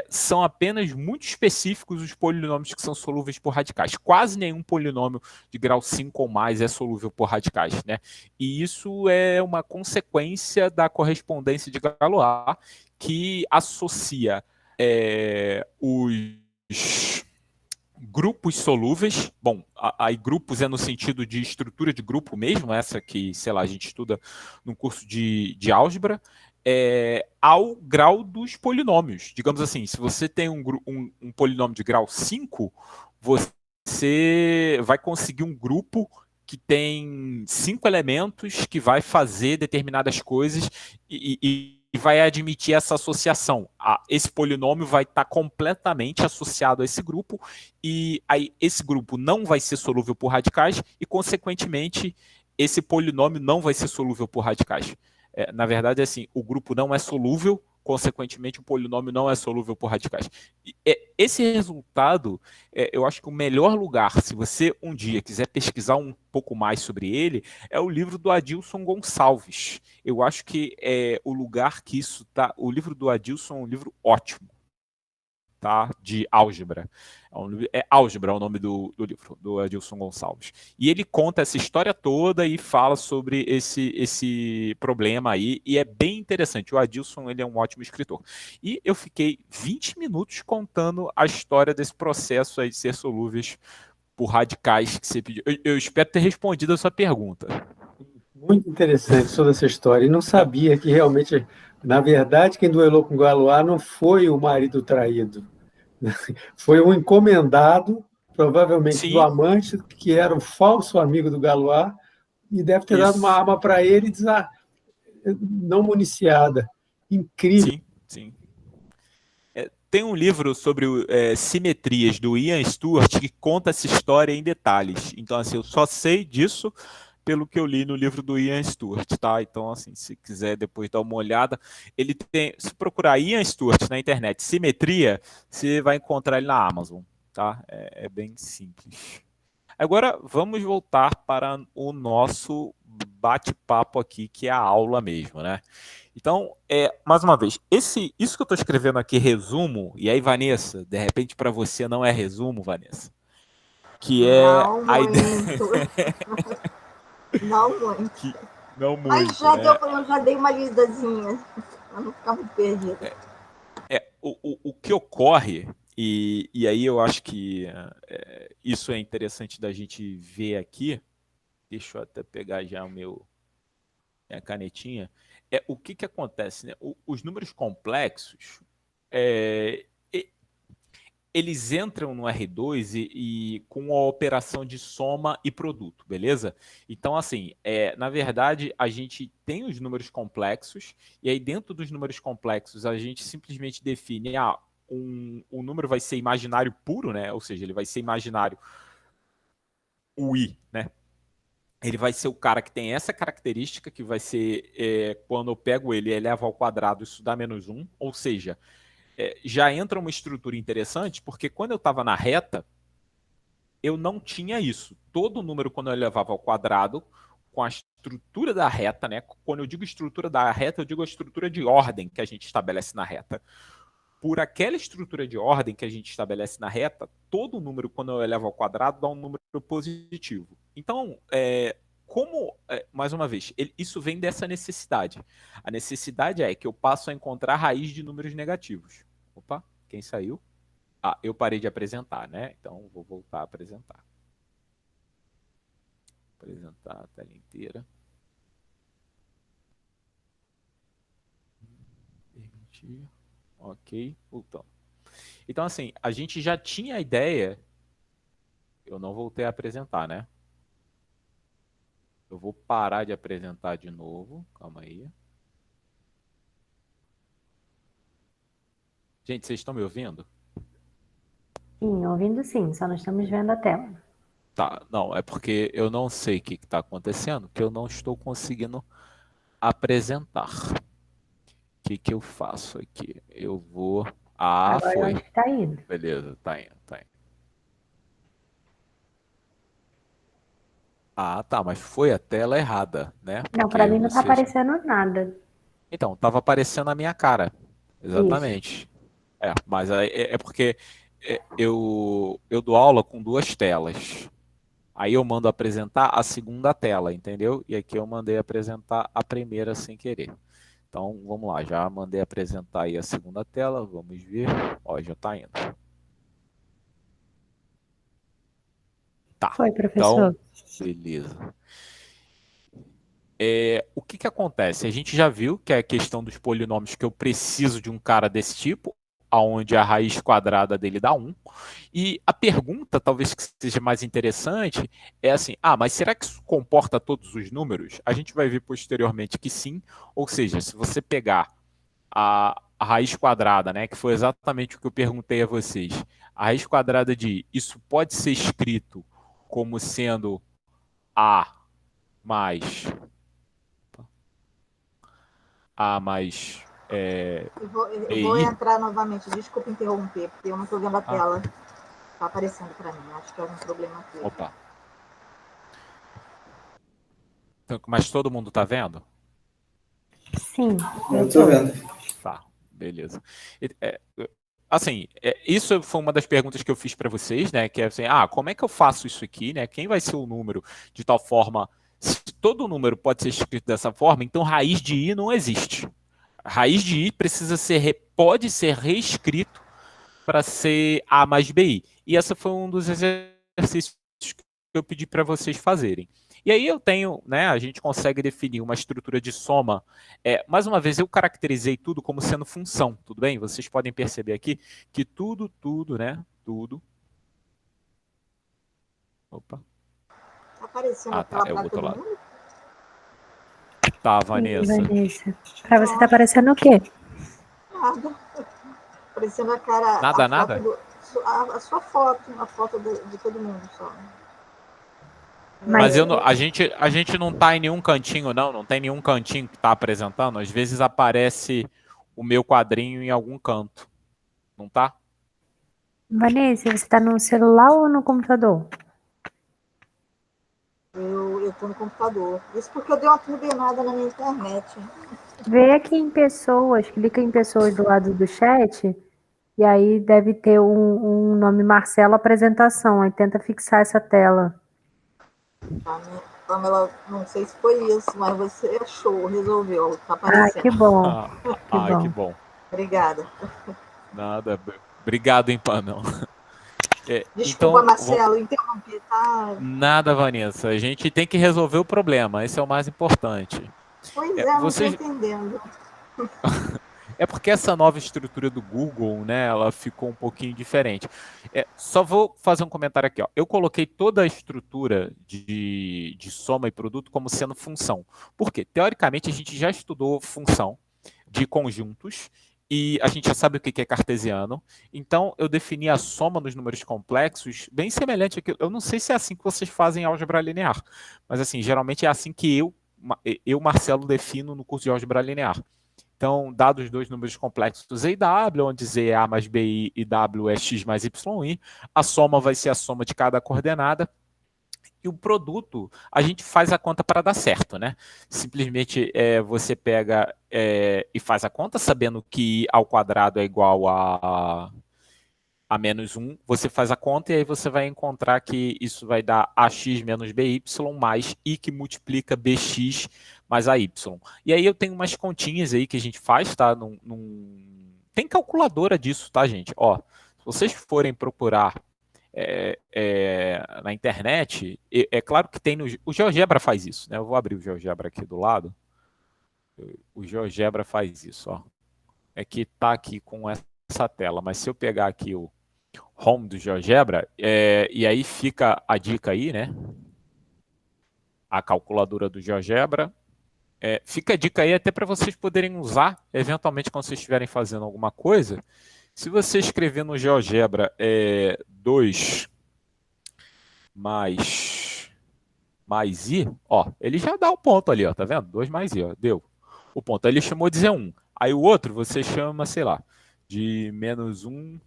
são apenas muito específicos os polinômios que são solúveis por radicais. Quase nenhum polinômio de grau 5 ou mais é solúvel por radicais, né? E isso é uma consequência da correspondência de Galois, que associa os grupos solúveis, bom, aí grupos é no sentido de estrutura de grupo mesmo, essa que, sei lá, a gente estuda no curso de álgebra, ao grau dos polinômios. Digamos assim, se você tem um polinômio de grau 5, você vai conseguir um grupo que tem 5 elementos que vai fazer determinadas coisas e vai admitir essa associação. Esse polinômio vai estar completamente associado a esse grupo e aí esse grupo não vai ser solúvel por radicais e, consequentemente, esse polinômio não vai ser solúvel por radicais. Na verdade, assim, o grupo não é solúvel, consequentemente, o polinômio não é solúvel por radicais. Esse resultado, eu acho que o melhor lugar, se você um dia quiser pesquisar um pouco mais sobre ele, é o livro do Adilson Gonçalves. Eu acho que o lugar que isso está... O livro do Adilson é um livro ótimo, tá? De álgebra. Álgebra é o nome do livro, do Adilson Gonçalves. E ele conta essa história toda e fala sobre esse problema aí, e é bem interessante. O Adilson, ele é um ótimo escritor. E eu fiquei 20 minutos contando a história desse processo aí de ser solúveis por radicais que você pediu. Eu espero ter respondido a sua pergunta. Muito interessante toda essa história. E não sabia que realmente, na verdade, quem duelou com o Galois não foi o marido traído. Foi um encomendado, provavelmente Sim. do amante, que era o falso amigo do Galois, e deve ter dado uma arma para ele não municiada. Incrível. Sim, sim. Tem um livro sobre simetrias do Ian Stewart que conta essa história em detalhes. Então, assim, eu só sei disso pelo que eu li no livro do Ian Stewart, tá? Então, assim, se quiser depois dar uma olhada, ele tem, se procurar Ian Stewart na internet, simetria, você vai encontrar ele na Amazon, tá? É bem simples. Agora, vamos voltar para o nosso bate-papo aqui, que é a aula mesmo, né? Então, mais uma vez, isso que eu estou escrevendo aqui, resumo, e aí, Vanessa, de repente para você não é resumo, Vanessa, que é Não a ideia... muito. Não muito. que, não muito, Mas já né? eu já dei uma lidazinha, para não ficar muito perdida. O que ocorre, e aí eu acho que isso é interessante da gente ver aqui, deixa eu até pegar já minha canetinha, o que acontece, né? Os números complexos, eles entram no R2 e com a operação de soma e produto, beleza? Então, assim, na verdade, a gente tem os números complexos, e aí dentro dos números complexos a gente simplesmente define, um número vai ser imaginário puro, né? Ou seja, ele vai ser imaginário o I, né? Ele vai ser o cara que tem essa característica, que vai ser, quando eu pego ele e elevo ao quadrado, isso dá -1, ou seja, já entra uma estrutura interessante, porque quando eu estava na reta, eu não tinha isso. Todo número, quando eu elevava ao quadrado, com a estrutura da reta, né? Quando eu digo estrutura da reta, eu digo a estrutura de ordem que a gente estabelece na reta. Por aquela estrutura de ordem que a gente estabelece na reta, todo número, quando eu elevo ao quadrado, dá um número positivo. Então, mais uma vez, isso vem dessa necessidade. A necessidade é que eu passo a encontrar a raiz de números negativos. Opa, quem saiu? Eu parei de apresentar, né? Então, vou voltar a apresentar. Apresentar a tela inteira. Permitir. Ok, voltamos. Então, assim, a gente já tinha a ideia... Eu não voltei a apresentar, né? Eu vou parar de apresentar de novo. Calma aí. Gente, vocês estão me ouvindo? Sim, ouvindo sim, só não estamos vendo a tela. Tá, não, é porque eu não sei o que está acontecendo, que eu não estou conseguindo apresentar. O que eu faço aqui? Eu vou... Agora eu foi. acho que está indo. Beleza, tá indo, tá indo. Tá, mas foi a tela errada, né? Não, Porque para mim não está vocês... aparecendo nada. Então, tava aparecendo a minha cara. Isso. Exatamente. Mas é porque eu dou aula com duas telas. Aí eu mando apresentar a segunda tela, entendeu? E aqui eu mandei apresentar a primeira sem querer. Então, vamos lá, já mandei apresentar aí a segunda tela, vamos ver. Ó, já tá indo. Tá, Foi, então, professor. beleza. O que acontece? A gente já viu que é a questão dos polinômios, que eu preciso de um cara desse tipo, onde a raiz quadrada dele dá 1. E a pergunta, talvez que seja mais interessante, é assim, mas será que isso comporta todos os números? A gente vai ver posteriormente que sim, ou seja, se você pegar a raiz quadrada, né, que foi exatamente o que eu perguntei a vocês, a raiz quadrada de isso pode ser escrito como sendo A mais... Eu vou entrar novamente, desculpa interromper, porque eu não estou vendo a tela. Está aparecendo para mim, acho que é um problema aqui. Opa. Então, mas todo mundo está vendo? Sim, Eu estou vendo. Tá, beleza. Assim, isso foi uma das perguntas que eu fiz para vocês, né? Que é assim, como é que eu faço isso aqui, né? Quem vai ser o número de tal forma? Se todo número pode ser escrito dessa forma, então raiz de i não existe. Raiz de i pode ser reescrito para ser a mais bi. E esse foi um dos exercícios que eu pedi para vocês fazerem. E aí eu tenho, né, a gente consegue definir uma estrutura de soma. Mais uma vez, eu caracterizei tudo como sendo função, tudo bem? Vocês podem perceber aqui que tudo, né, tudo... Opa. Tá aparecendo a tela para todo mundo? Tá, Vanessa. Vanessa. Para você tá aparecendo o quê? Nada. Aparecendo a cara... Nada? A sua foto, a foto de todo mundo só. Mas a gente não está em nenhum cantinho, não tem nenhum cantinho que está apresentando. Às vezes aparece o meu quadrinho em algum canto, não tá? Vanessa, você está no celular ou no computador? Eu estou no computador. Isso porque eu dei uma turbinada na minha internet. Vê aqui em pessoas, clica em pessoas do lado do chat, e aí deve ter um nome Marcelo Apresentação. Aí tenta fixar essa tela. Pamela, não sei se foi isso, mas você achou, resolveu, tá Ah, aparecendo. que bom. Que bom. Obrigada. Nada. Obrigado, hein, Panão. Desculpa, Marcelo, interrompi, tá? Nada, Vanessa. A gente tem que resolver o problema. Esse é o mais importante. Pois é, não estou entendendo. É porque essa nova estrutura do Google, né, ela ficou um pouquinho diferente. Só vou fazer um comentário aqui. Ó. Eu coloquei toda a estrutura de soma e produto como sendo função. Por quê? Teoricamente, a gente já estudou função de conjuntos e a gente já sabe o que é cartesiano. Então, eu defini a soma nos números complexos bem semelhante àquilo. Eu não sei se é assim que vocês fazem álgebra linear, mas assim, geralmente é assim que eu Marcelo, defino no curso de álgebra linear. Então, dados dois números complexos Z e W, onde Z é A mais BI e W é X mais YI, a soma vai ser a soma de cada coordenada. E o produto, a gente faz a conta para dar certo, né? Simplesmente você pega e faz a conta, sabendo que I ao quadrado é igual a menos 1, você faz a conta e aí você vai encontrar que isso vai dar AX menos BY mais I que multiplica BX mais AY. E aí eu tenho umas continhas aí que a gente faz, tá? Tem calculadora disso, tá, gente? Ó, se vocês forem procurar na internet, é claro que tem o GeoGebra faz isso, né? Eu vou abrir o GeoGebra aqui do lado. O GeoGebra faz isso, ó. É que tá aqui com essa tela, mas se eu pegar aqui o home do GeoGebra, e aí fica a dica aí, né? A calculadora do GeoGebra. Fica a dica aí até para vocês poderem usar, eventualmente, quando vocês estiverem fazendo alguma coisa. Se você escrever no GeoGebra 2 mais I, ó, ele já dá o ponto ali, ó, tá vendo? 2 mais I, ó, deu o ponto. Aí ele chamou de Z1. Aí o outro você chama, sei lá, de menos 1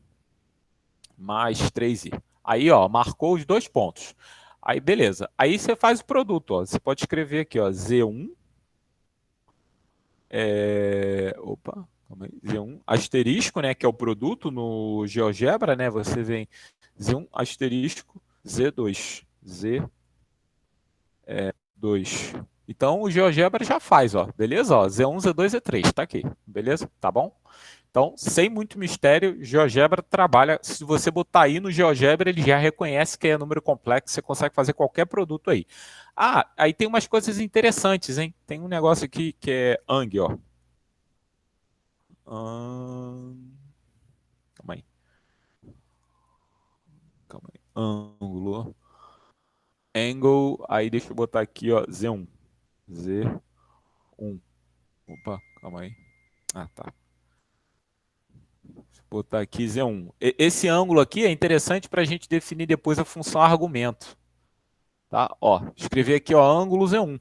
mais 3i. Aí, ó, marcou os 2 pontos. Aí, beleza. Aí você faz o produto, ó. Você pode escrever aqui, ó, Z1. Opa, calma aí. Z1 asterisco, né, que é o produto no GeoGebra, né? Você vem Z1 asterisco Z2. Z2. Então, o GeoGebra já faz, ó. Beleza? Ó, Z1, Z2, Z3. Tá aqui. Beleza? Tá bom? Então, sem muito mistério, GeoGebra trabalha. Se você botar aí no GeoGebra, ele já reconhece que é número complexo, você consegue fazer qualquer produto aí. Ah, aí tem umas coisas interessantes, hein? Tem um negócio aqui que é ANG, ó. Calma aí. Calma aí. Ângulo. Angle, aí deixa eu botar aqui, ó, Z1. Z1. Opa, calma aí. Ah, tá. Vou botar aqui Z1. Esse ângulo aqui é interessante para a gente definir depois a função argumento. Tá? Ó, escrever aqui, ó, ângulo Z1.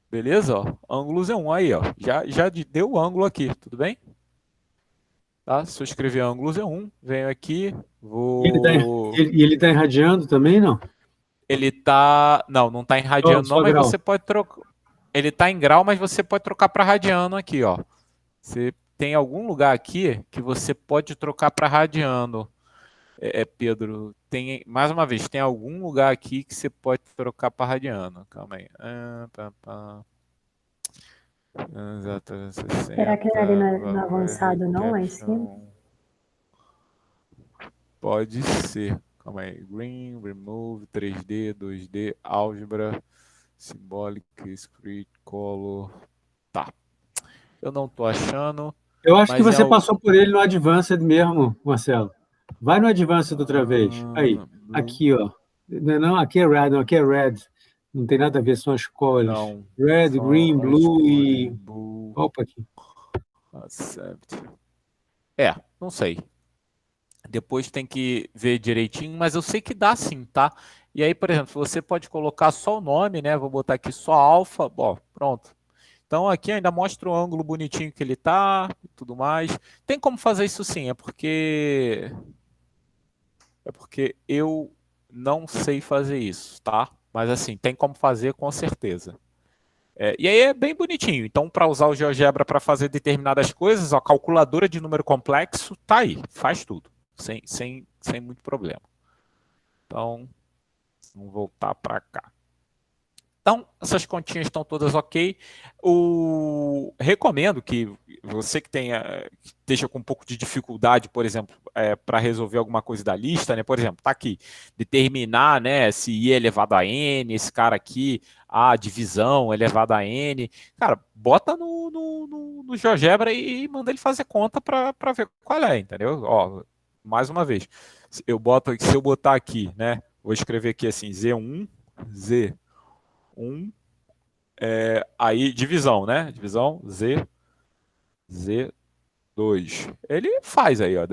Beleza? Ó, ângulo Z1. Aí, ó, já deu o ângulo aqui, tudo bem? Tá? Se eu escrever ângulo Z1, venho aqui, vou... Ele tá irradiando também, não? Ele tá... Não está irradiando não, mas grau. você pode trocar... Ele está em grau, mas você pode trocar para radiano aqui, ó. Você tem algum lugar aqui que você pode trocar para radiano. Pedro, tem mais uma vez, tem algum lugar aqui que você pode trocar para radiano. Calma aí. Será que não é ali no avançado, não? Lá em cima? Pode ser. Calma aí. Green, Remove, 3D, 2D, Álgebra, Symbolic, Script, Color. Tá. Eu não tô achando. Eu acho que você passou por ele no Advanced mesmo, Marcelo. Vai no Advanced outra vez. Aí, aqui, ó. Não, aqui é Red, não, aqui é Red. Não tem nada a ver, são as cores. Não, Red, Green, Blue e... Blue. Opa, aqui. Accept. Não sei. Depois tem que ver direitinho, mas eu sei que dá sim, tá? E aí, por exemplo, você pode colocar só o nome, né? Vou botar aqui só alfa, bom, pronto. Então aqui ainda mostra o ângulo bonitinho que ele tá e tudo mais. Tem como fazer isso sim, é porque eu não sei fazer isso, tá? Mas assim, tem como fazer com certeza. E aí é bem bonitinho. Então, para usar o GeoGebra para fazer determinadas coisas, a calculadora de número complexo tá aí, faz tudo, sem muito problema. Então, vamos voltar para cá. Então, essas continhas estão todas ok. Recomendo que você que esteja com um pouco de dificuldade, por exemplo, para resolver alguma coisa da lista, né? Por exemplo, tá aqui, determinar, né, se I é elevado a N, esse cara aqui, a divisão elevado a N. Cara, bota no GeoGebra e manda ele fazer conta para ver qual é, entendeu? Ó, mais uma vez, se eu botar aqui, né, vou escrever aqui assim, Z1, Z1, aí divisão, né? Divisão Z2. Ele faz aí, ó.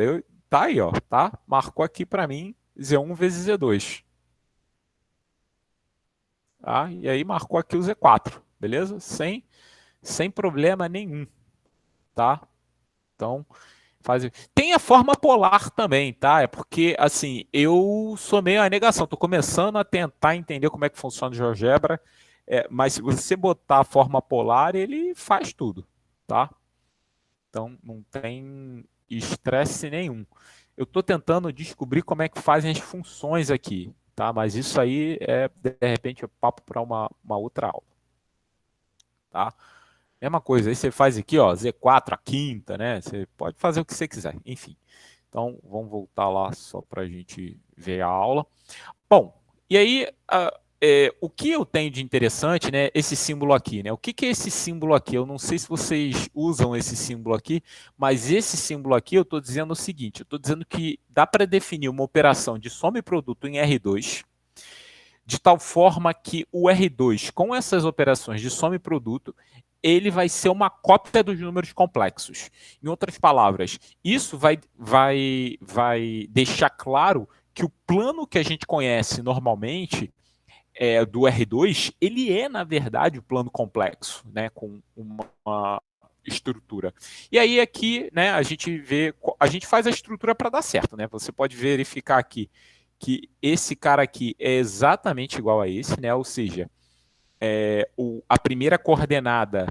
Tá aí, ó. Tá? Marcou aqui para mim Z1 vezes Z2. Tá? E aí marcou aqui o Z4, beleza? Sem problema nenhum, tá? Então, tem a forma polar também, tá? É porque, assim, eu sou meio a negação. Tô começando a tentar entender como é que funciona o GeoGebra. Mas se você botar a forma polar, ele faz tudo, tá? Então não tem estresse nenhum. Eu estou tentando descobrir como é que fazem as funções aqui, tá? Mas isso aí de repente, papo para uma outra aula, tá? Mesma coisa, aí você faz aqui, ó, Z4, a quinta, né? Você pode fazer o que você quiser, enfim. Então vamos voltar lá só para a gente ver a aula. Bom, e aí, o que eu tenho de interessante, né, esse símbolo aqui, né? O que é esse símbolo aqui? Eu não sei se vocês usam esse símbolo aqui, mas esse símbolo aqui eu estou dizendo o seguinte, eu estou dizendo que dá para definir uma operação de soma e produto em R2, de tal forma que o R2, com essas operações de soma e produto, ele vai ser uma cópia dos números complexos. Em outras palavras, isso vai deixar claro que o plano que a gente conhece normalmente do R2, ele é, na verdade, o plano complexo, né, com uma estrutura. E aí aqui, né, a gente faz a estrutura para dar certo, né? Você pode verificar aqui que esse cara aqui é exatamente igual a esse, né? Ou seja, a primeira coordenada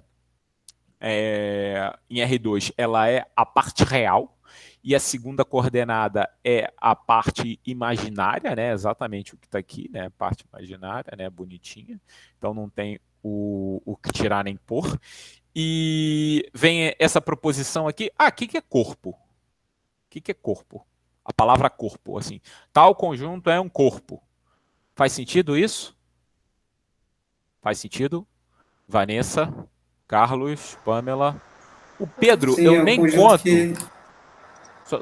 em R2, ela é a parte real, e a segunda coordenada é a parte imaginária, né? Exatamente o que está aqui, né? A parte imaginária, né? Bonitinha. Então não tem o que tirar nem pôr. E vem essa proposição aqui. O que é corpo? O que é corpo? A palavra corpo, assim. Tal conjunto é um corpo. Faz sentido isso? Faz sentido? Vanessa, Carlos, Pamela. O Pedro, Sim, eu é um nem conjunto conto. que.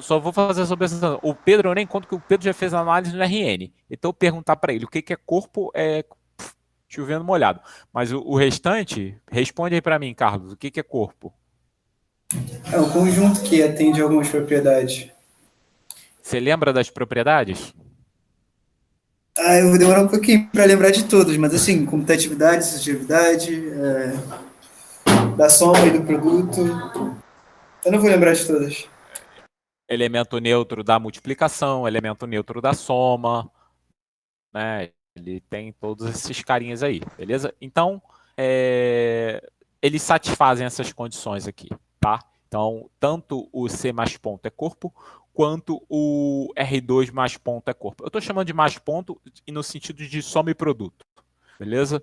Só vou fazer essa observação. O Pedro, eu nem conto que o Pedro já fez análise no RN. Então, eu perguntar para ele o que é corpo é chovendo molhado. Mas o restante, responde aí para mim, Carlos, o que é corpo? É um conjunto que atende a algumas propriedades. Você lembra das propriedades? Eu vou demorar um pouquinho para lembrar de todas, mas assim, computatividade, associatividade, da soma e do produto. Eu não vou lembrar de todas. Elemento neutro da multiplicação, elemento neutro da soma, né? Ele tem todos esses carinhas aí, beleza? Então, eles satisfazem essas condições aqui, tá? Então, tanto o C mais ponto é corpo, quanto o R2 mais ponto é corpo. Eu estou chamando de mais ponto no sentido de soma e produto, beleza?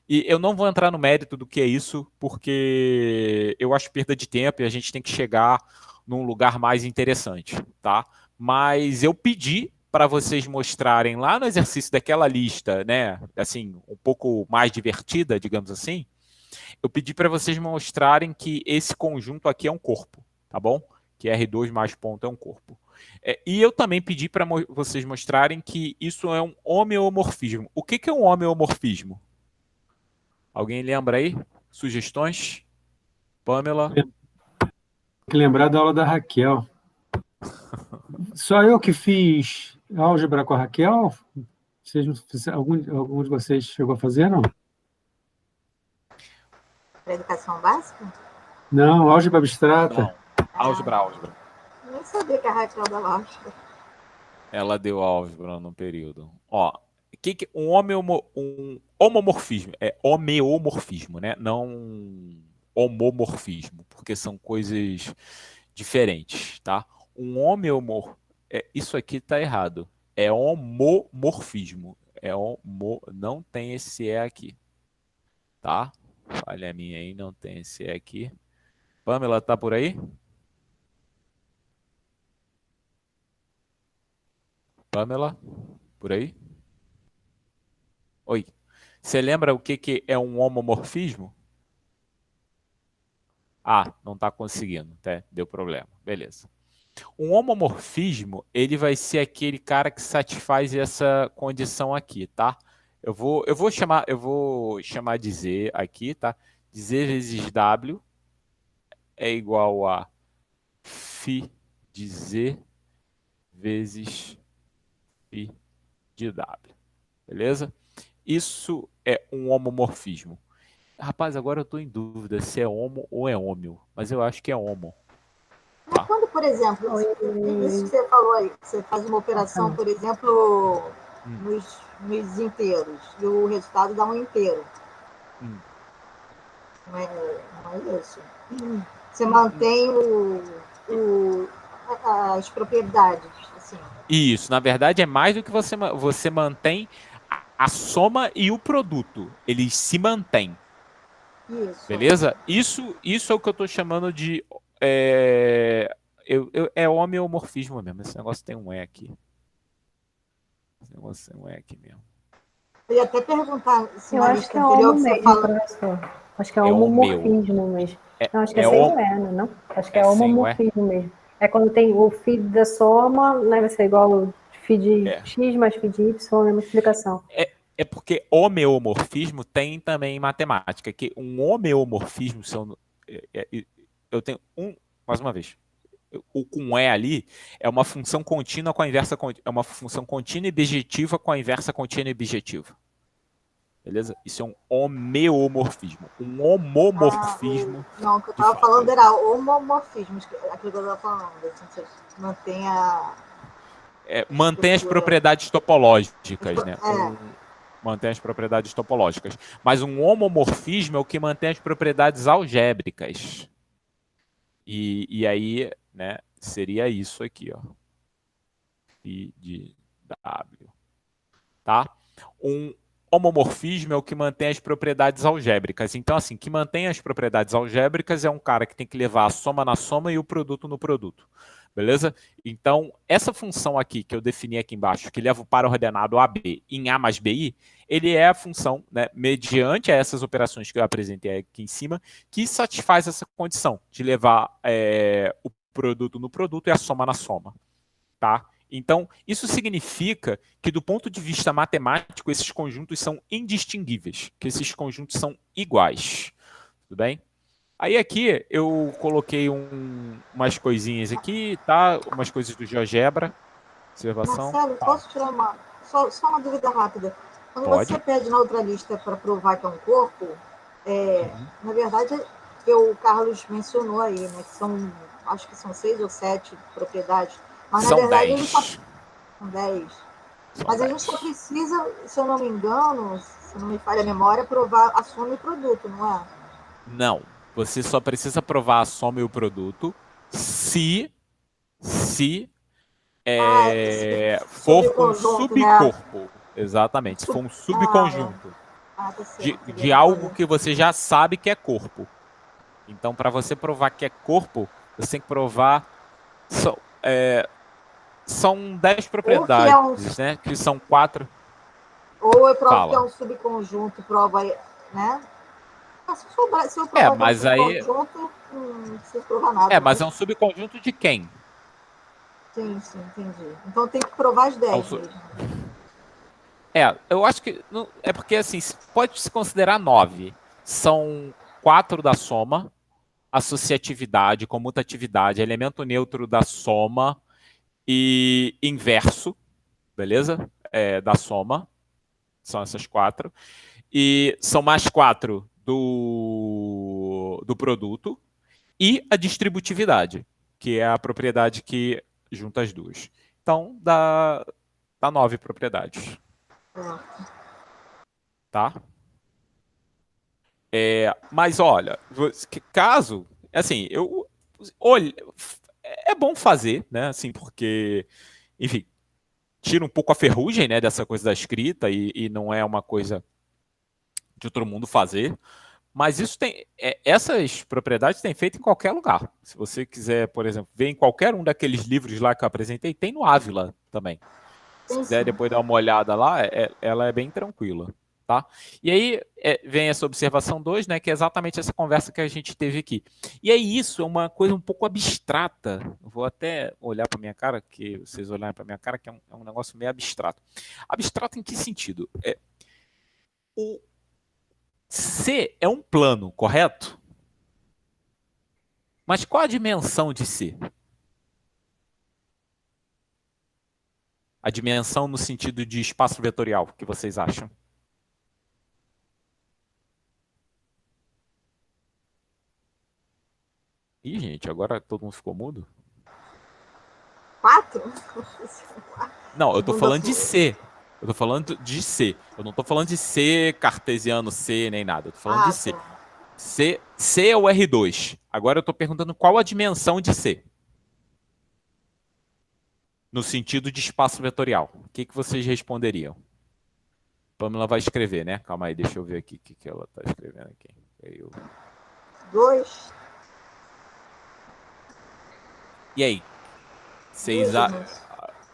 E eu não vou entrar no mérito do que é isso, porque eu acho perda de tempo e a gente tem que chegar num lugar mais interessante, tá? Mas eu pedi para vocês mostrarem lá no exercício daquela lista, né, assim, um pouco mais divertida, digamos assim, eu pedi para vocês mostrarem que esse conjunto aqui é um corpo, tá bom? Que R2 mais ponto é um corpo. E eu também pedi para vocês mostrarem que isso é um homeomorfismo. O que é um homeomorfismo? Alguém lembra aí? Sugestões? Pamela? Tem que lembrar da aula da Raquel. Só eu que fiz álgebra com a Raquel? Algum de vocês chegou a fazer, não? Para educação básica? Não, álgebra abstrata. Não. Álgebra. Nem sabia que a Raquel dava álgebra. Ela deu álgebra no período. Ó, um homomorfismo? É homeomorfismo, né? Não homomorfismo, porque são coisas diferentes, tá? Isso aqui tá errado. É homomorfismo. Não tem esse E aqui. Tá? Falha minha aí, não tem esse E aqui. Pamela, tá por aí? Pamela, por aí? Oi. Você lembra o que é um homomorfismo? Ah, não está conseguindo, tá? Deu problema. Beleza. Um homomorfismo, ele vai ser aquele cara que satisfaz essa condição aqui, tá? Eu vou chamar de Z aqui, tá? De Z vezes W é igual a φ de Z vezes φ de W. Beleza? Isso é um homomorfismo. Rapaz, agora eu estou em dúvida se é homo ou é homeo, mas eu acho que é homo. Mas quando, por exemplo, isso que você falou aí, você faz uma operação, por exemplo, nos inteiros, e o resultado dá um inteiro. Não é isso. Você mantém as propriedades. Assim. Isso, na verdade é mais do que você mantém a soma e o produto. Eles se mantêm. Isso. Beleza? Isso é o que eu estou chamando de... É homeomorfismo mesmo. Esse negócio tem um E aqui. Esse negócio tem um E aqui mesmo. Eu ia até perguntar se eu na acho lista que é anterior homo que você mesmo, fala... professor. Acho que é homomorfismo mesmo. Não, acho que é sem o E, não? Acho que é homomorfismo mesmo. É quando tem o φ da soma, né, vai ser igual o φ de x mais φ de y, é uma explicação. É porque homeomorfismo tem também em matemática, que um homeomorfismo, eu tenho mais uma vez, o com E ali é uma função contínua com a inversa, é uma função contínua e bijetiva com a inversa contínua e bijetiva. Beleza? Isso é um homeomorfismo. Um homomorfismo. Não, o que eu estava falando era homomorfismo, aquilo que eu estava falando. Assim, mantém as propriedades topológicas, né? Mantém as propriedades topológicas. Mas um homomorfismo é o que mantém as propriedades algébricas. E aí, né, seria isso aqui, ó. Φ de W. Tá? Um homomorfismo é o que mantém as propriedades algébricas. Então, assim, que mantém as propriedades algébricas é um cara que tem que levar a soma na soma e o produto no produto. Beleza? Então, essa função aqui que eu defini aqui embaixo, que leva o par ordenado AB em A mais BI, ele é a função, né, mediante essas operações que eu apresentei aqui em cima, que satisfaz essa condição de levar o produto no produto e a soma na soma. Tá? Então, isso significa que, do ponto de vista matemático, esses conjuntos são indistinguíveis, que esses conjuntos são iguais. Tudo bem? Aí aqui eu coloquei umas coisinhas aqui, tá? Umas coisas do GeoGebra. Observação. Marcelo, posso tirar só uma dúvida rápida? Quando Pode. você pede na outra lista para provar que é um corpo, na verdade, o Carlos mencionou aí, né? Que acho que são 6 ou 7 propriedades. Mas, são na verdade, 10. São 10. Mas a gente só precisa, se eu não me engano, se não me falha a memória, provar a soma e o produto, não é? Não. Você só precisa provar a soma e o produto se for um subcorpo. Né? Exatamente. Se for um subconjunto de algo que você já sabe que é corpo. Então, para você provar que é corpo, você tem que provar... São 10 propriedades, né? Que são 4. Ou eu provo que é um subconjunto, prova, né? Se eu provar mas que é um subconjunto, não precisa provar nada. Mas é um subconjunto de quem? Sim, entendi. Então tem que provar as 10 mesmo. Eu acho que... É porque, assim, pode se considerar 9. São 4 da soma, associatividade, comutatividade, elemento neutro da soma e inverso, beleza? Da soma. São essas 4. E são mais 4 do produto. E a distributividade, que é a propriedade que junta as duas. Então, dá 9 propriedades. Tá? Mas, olha, caso... Assim, é bom fazer, né? Assim, porque, enfim, tira um pouco a ferrugem, né, dessa coisa da escrita e não é uma coisa de todo mundo fazer. Mas isso essas propriedades tem feito em qualquer lugar. Se você quiser, por exemplo, ver em qualquer um daqueles livros lá que eu apresentei, tem no Ávila também. Se quiser depois dar uma olhada lá, ela é bem tranquila. Tá? E aí vem essa observação 2, né, que é exatamente essa conversa que a gente teve aqui. E aí isso é uma coisa um pouco abstrata. Eu vou até olhar para minha cara, que vocês olharem para minha cara, que é um negócio meio abstrato. Abstrato em que sentido? O C é um plano, correto? Mas qual a dimensão de C? A dimensão no sentido de espaço vetorial, que vocês acham? Ih, gente, agora todo mundo ficou mudo? 4? Não, eu tô falando de C. Eu tô falando de C. Eu não tô falando de C cartesiano C nem nada. Eu tô falando de C. Tá. C é o R2. Agora eu tô perguntando qual a dimensão de C. No sentido de espaço vetorial. O que vocês responderiam? Pamela vai escrever, né? Calma aí, deixa eu ver aqui o que ela tá escrevendo aqui. 2. E aí? Vocês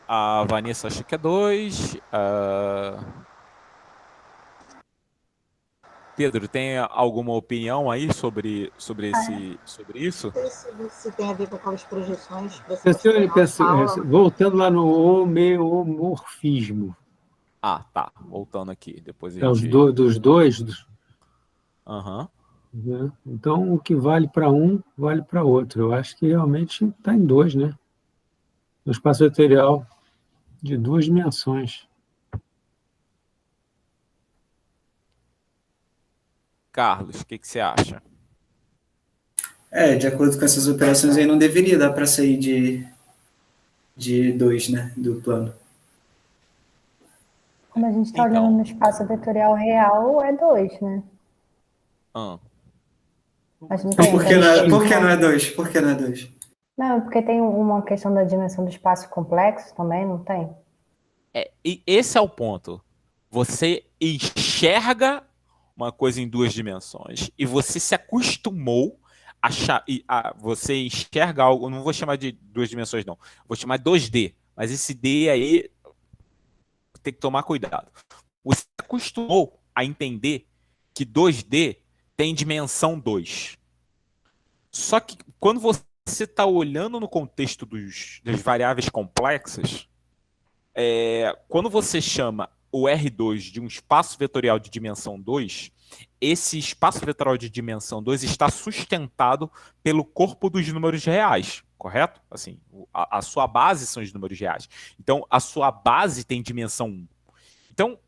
a Vanessa acha que é 2. Pedro, tem alguma opinião aí sobre isso? Se tem a ver com aquelas projeções. Voltando lá no homeomorfismo. Ah, tá. Voltando aqui. Depois a gente... Dos dois. Aham. Né? Então, o que vale para um, vale para outro. Eu acho que realmente está em 2, né? No espaço vetorial de 2 dimensões. Carlos, o que você acha? De acordo com essas operações aí, não deveria dar para sair de 2, né? Do plano. Como a gente está olhando no espaço vetorial real, é 2, né? Mas não tem, Por que não é 2? Por que não é 2? Não, porque tem uma questão da dimensão do espaço complexo também, não tem? E esse é o ponto. Você enxerga uma coisa em 2 dimensões e você se acostumou você enxerga algo, não vou chamar de 2 dimensões não, vou chamar de 2D, mas esse D aí tem que tomar cuidado. Você se acostumou a entender que 2D tem dimensão 2. Só que quando você está olhando no contexto das variáveis complexas, quando você chama o R2 de um espaço vetorial de dimensão 2, esse espaço vetorial de dimensão 2 está sustentado pelo corpo dos números reais, correto? Assim, a sua base são os números reais. Então, a sua base tem dimensão 1. Então,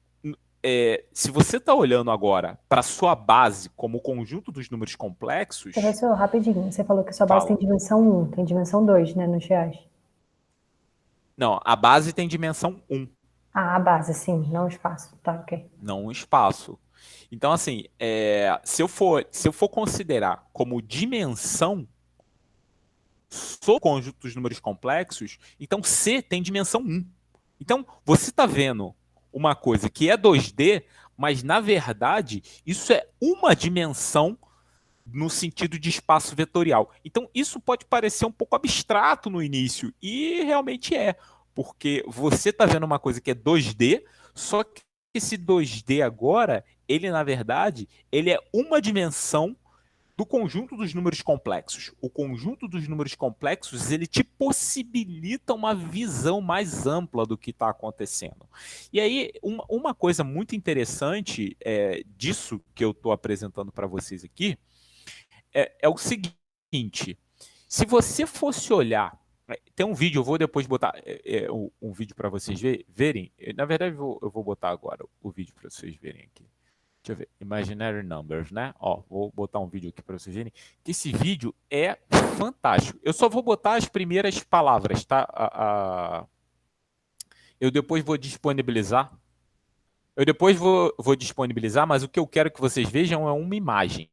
se você está olhando agora para a sua base como o conjunto dos números complexos... Professor, rapidinho, você falou que a sua base tem dimensão 1, tem dimensão 2, né, nos reais? Não, a base tem dimensão 1. Ah, a base, sim, não o espaço. Tá, ok. Não o espaço. Então, assim, se eu for considerar como dimensão o conjunto dos números complexos, então C tem dimensão 1. Então, você está vendo uma coisa que é 2D, mas, na verdade, isso é uma dimensão no sentido de espaço vetorial. Então, isso pode parecer um pouco abstrato no início, e realmente é, porque você está vendo uma coisa que é 2D, só que esse 2D agora, ele, na verdade, ele é uma dimensão do conjunto dos números complexos. O conjunto dos números complexos, ele te possibilita uma visão mais ampla do que está acontecendo. E aí, uma coisa muito interessante disso que eu estou apresentando para vocês aqui é o seguinte: se você fosse olhar Tem um vídeo, eu vou depois botar um vídeo para vocês verem. Na verdade, eu vou botar agora o vídeo para vocês verem aqui. Deixa eu ver. Imaginary Numbers, né? Ó, vou botar um vídeo aqui para vocês verem. Que esse vídeo é fantástico. Eu só vou botar as primeiras palavras, tá? Eu depois vou disponibilizar. Eu depois vou disponibilizar, mas o que eu quero que vocês vejam é uma imagem.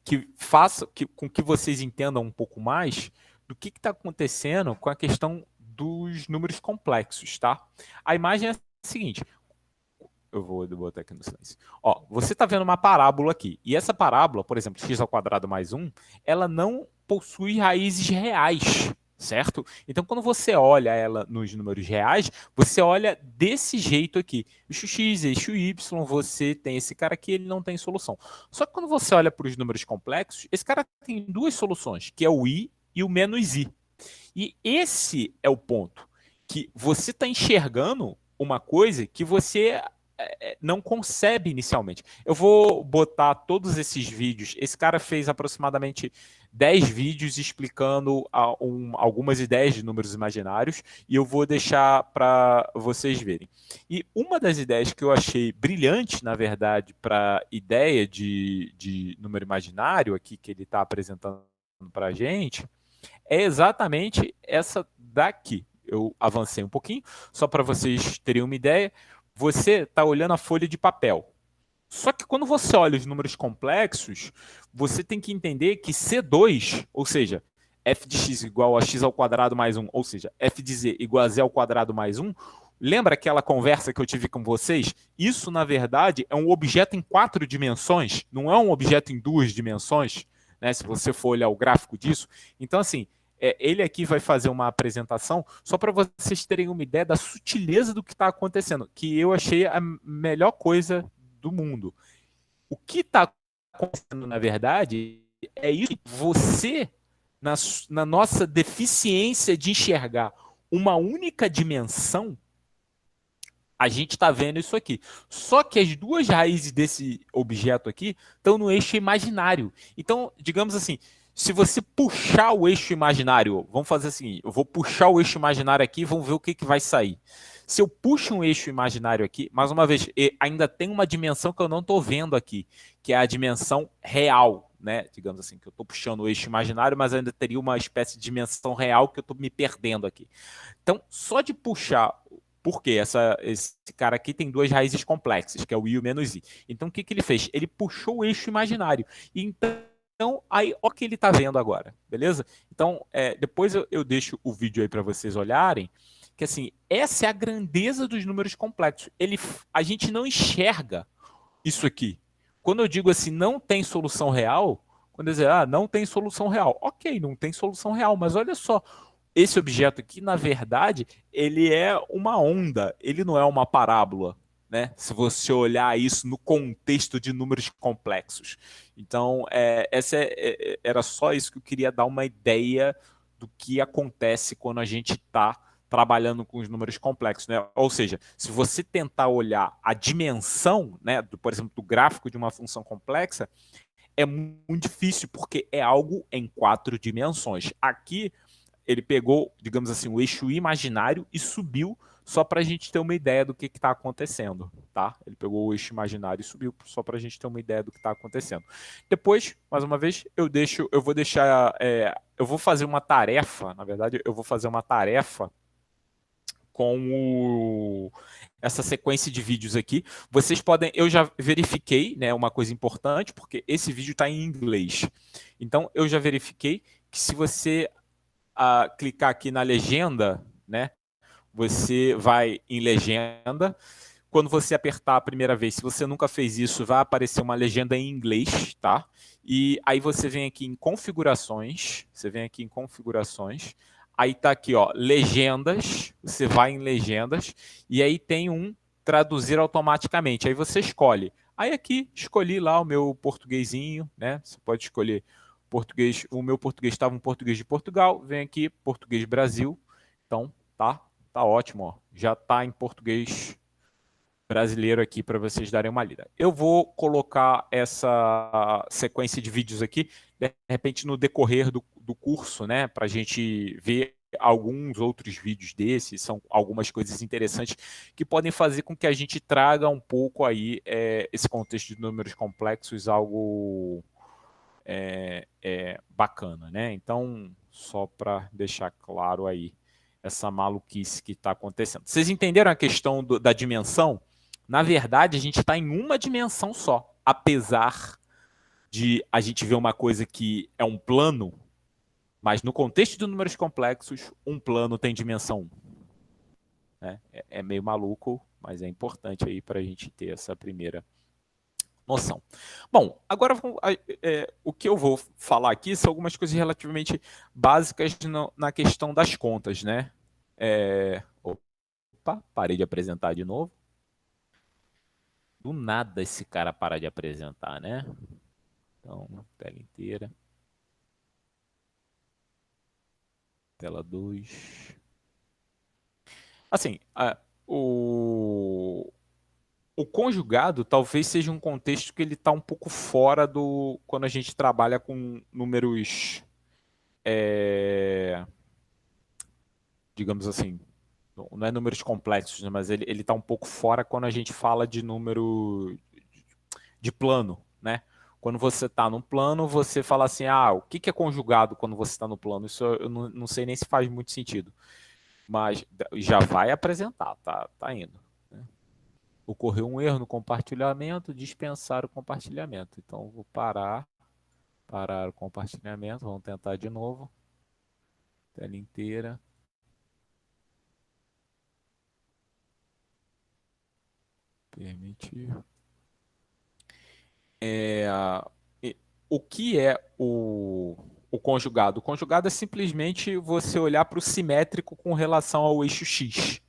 Que faça com que vocês entendam um pouco mais do que está acontecendo com a questão dos números complexos, tá? A imagem é a seguinte. Eu vou botar aqui no silêncio. Ó, você está vendo uma parábola aqui. E essa parábola, por exemplo, x² mais 1, ela não possui raízes reais, certo? Então, quando você olha ela nos números reais, você olha desse jeito aqui. Eixo x, eixo y, você tem esse cara aqui, ele não tem solução. Só que quando você olha para os números complexos, esse cara tem duas soluções, que é o i e o menos i. E esse é o ponto, que você está enxergando uma coisa que você não concebe inicialmente. Eu vou botar todos esses vídeos. Esse cara fez aproximadamente 10 vídeos explicando algumas ideias de números imaginários e eu vou deixar para vocês verem. E uma das ideias que eu achei brilhante, na verdade, para a ideia de número imaginário aqui que ele está apresentando para a gente, é exatamente essa daqui. Eu avancei um pouquinho, só para vocês terem uma ideia. Você está olhando a folha de papel. Só que quando você olha os números complexos, você tem que entender que C2, ou seja, f de x igual a x² mais 1, ou seja, f de z igual a z² mais 1, lembra aquela conversa que eu tive com vocês? Isso, na verdade, é um objeto em 4 dimensões, não é um objeto em 2 dimensões, né? Se você for olhar o gráfico disso. Então, assim, ele aqui vai fazer uma apresentação só para vocês terem uma ideia da sutileza do que está acontecendo, que eu achei a melhor coisa do mundo. O que está acontecendo, na verdade, é isso. Você, na nossa deficiência de enxergar uma única dimensão, a gente está vendo isso aqui. Só que as duas raízes desse objeto aqui estão no eixo imaginário. Então, digamos assim, se você puxar o eixo imaginário, vamos fazer assim, eu vou puxar o eixo imaginário aqui e vamos ver o que vai sair. Se eu puxo um eixo imaginário aqui, mais uma vez, ainda tem uma dimensão que eu não estou vendo aqui, que é a dimensão real, né? Digamos assim, que eu estou puxando o eixo imaginário, mas ainda teria uma espécie de dimensão real que eu estou me perdendo aqui. Então, só de puxar, porque esse cara aqui tem duas raízes complexas, que é o i e o menos i. Então, o que ele fez? Ele puxou o eixo imaginário. Então, aí, ó o que ele está vendo agora, beleza? Então, depois eu deixo o vídeo aí para vocês olharem, que assim, essa é a grandeza dos números complexos. A gente não enxerga isso aqui. Quando eu digo assim, não tem solução real, quando eu dizer, não tem solução real. Ok, não tem solução real, mas olha só, esse objeto aqui, na verdade, ele é uma onda, ele não é uma parábola, né? Se você olhar isso no contexto de números complexos. Então, era só isso que eu queria dar uma ideia do que acontece quando a gente está trabalhando com os números complexos, né? Ou seja, se você tentar olhar a dimensão, né, por exemplo, do gráfico de uma função complexa, é muito difícil, porque é algo em 4 dimensões. Aqui, ele pegou, digamos assim, o eixo imaginário e subiu só para a gente ter uma ideia do que está acontecendo, tá? Ele pegou o eixo imaginário e subiu só para a gente ter uma ideia do que está acontecendo. Depois, mais uma vez, eu vou fazer uma tarefa, na verdade, eu vou fazer uma tarefa com essa sequência de vídeos aqui. Vocês podem, eu já verifiquei, né, uma coisa importante, porque esse vídeo está em inglês. Então, eu já verifiquei que se você clicar aqui na legenda, né, você vai em legenda. Quando você apertar a primeira vez, se você nunca fez isso, vai aparecer uma legenda em inglês, tá? E aí você vem aqui em configurações, aí tá aqui, ó, legendas, você vai em legendas, e aí tem um traduzir automaticamente, aí você escolhe. Aí aqui, escolhi lá o meu portuguesinho, né? Você pode escolher português, o meu português estava em português de Portugal, vem aqui, português Brasil, então tá ótimo, ó, já tá em português brasileiro aqui para vocês darem uma lida. Eu vou colocar essa sequência de vídeos aqui, de repente no decorrer do curso, né, para a gente ver alguns outros vídeos desses, são algumas coisas interessantes que podem fazer com que a gente traga um pouco aí esse contexto de números complexos, algo bacana, né? Então, só para deixar claro aí essa maluquice que está acontecendo. Vocês entenderam a questão da dimensão? Na verdade, a gente está em uma dimensão só, apesar de a gente ver uma coisa que é um plano, mas no contexto de números complexos, um plano tem dimensão 1. Né? É meio maluco, mas é importante aí para a gente ter essa primeira noção. Bom, agora o que eu vou falar aqui são algumas coisas relativamente básicas na questão das contas, né? Opa, parei de apresentar de novo. Do nada esse cara para de apresentar, né? Então, tela inteira. Tela 2. Assim, o conjugado talvez seja um contexto que ele está um pouco fora do quando a gente trabalha com números, digamos assim, não é números complexos, né, mas ele está um pouco fora quando a gente fala de número de plano, né? Quando você está no plano, você fala assim, o que é conjugado quando você está no plano? Isso eu não sei nem se faz muito sentido. Mas já vai apresentar, tá indo. Né? Ocorreu um erro no compartilhamento, dispensar o compartilhamento. Então, vou parar o compartilhamento, vamos tentar de novo. Tela inteira. Permitir. O que é o conjugado? O conjugado é simplesmente você olhar para o simétrico com relação ao eixo X.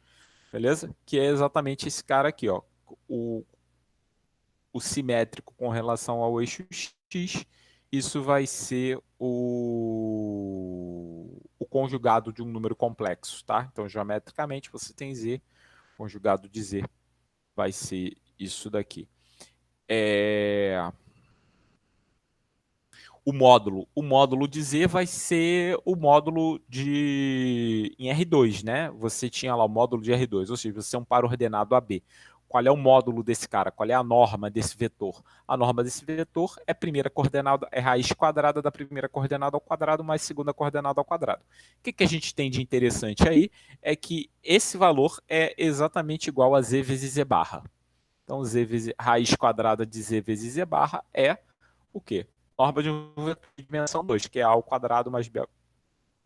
Beleza? Que é exatamente esse cara aqui, ó. O simétrico com relação ao eixo X, isso vai ser o conjugado de um número complexo, tá? Então, geometricamente, você tem Z, conjugado de Z vai ser isso daqui. O módulo de Z vai ser o módulo em R2, né? Você tinha lá o módulo de R2, ou seja, você é um par ordenado AB. Qual é o módulo desse cara? Qual é a norma desse vetor? A norma desse vetor é primeira coordenada, é raiz quadrada da primeira coordenada ao quadrado mais segunda coordenada ao quadrado. O que a gente tem de interessante aí é que esse valor é exatamente igual a Z vezes Z barra. Então, raiz quadrada de Z vezes Z barra é o quê? Norma de um vetor de dimensão 2, que é A ao quadrado mais B,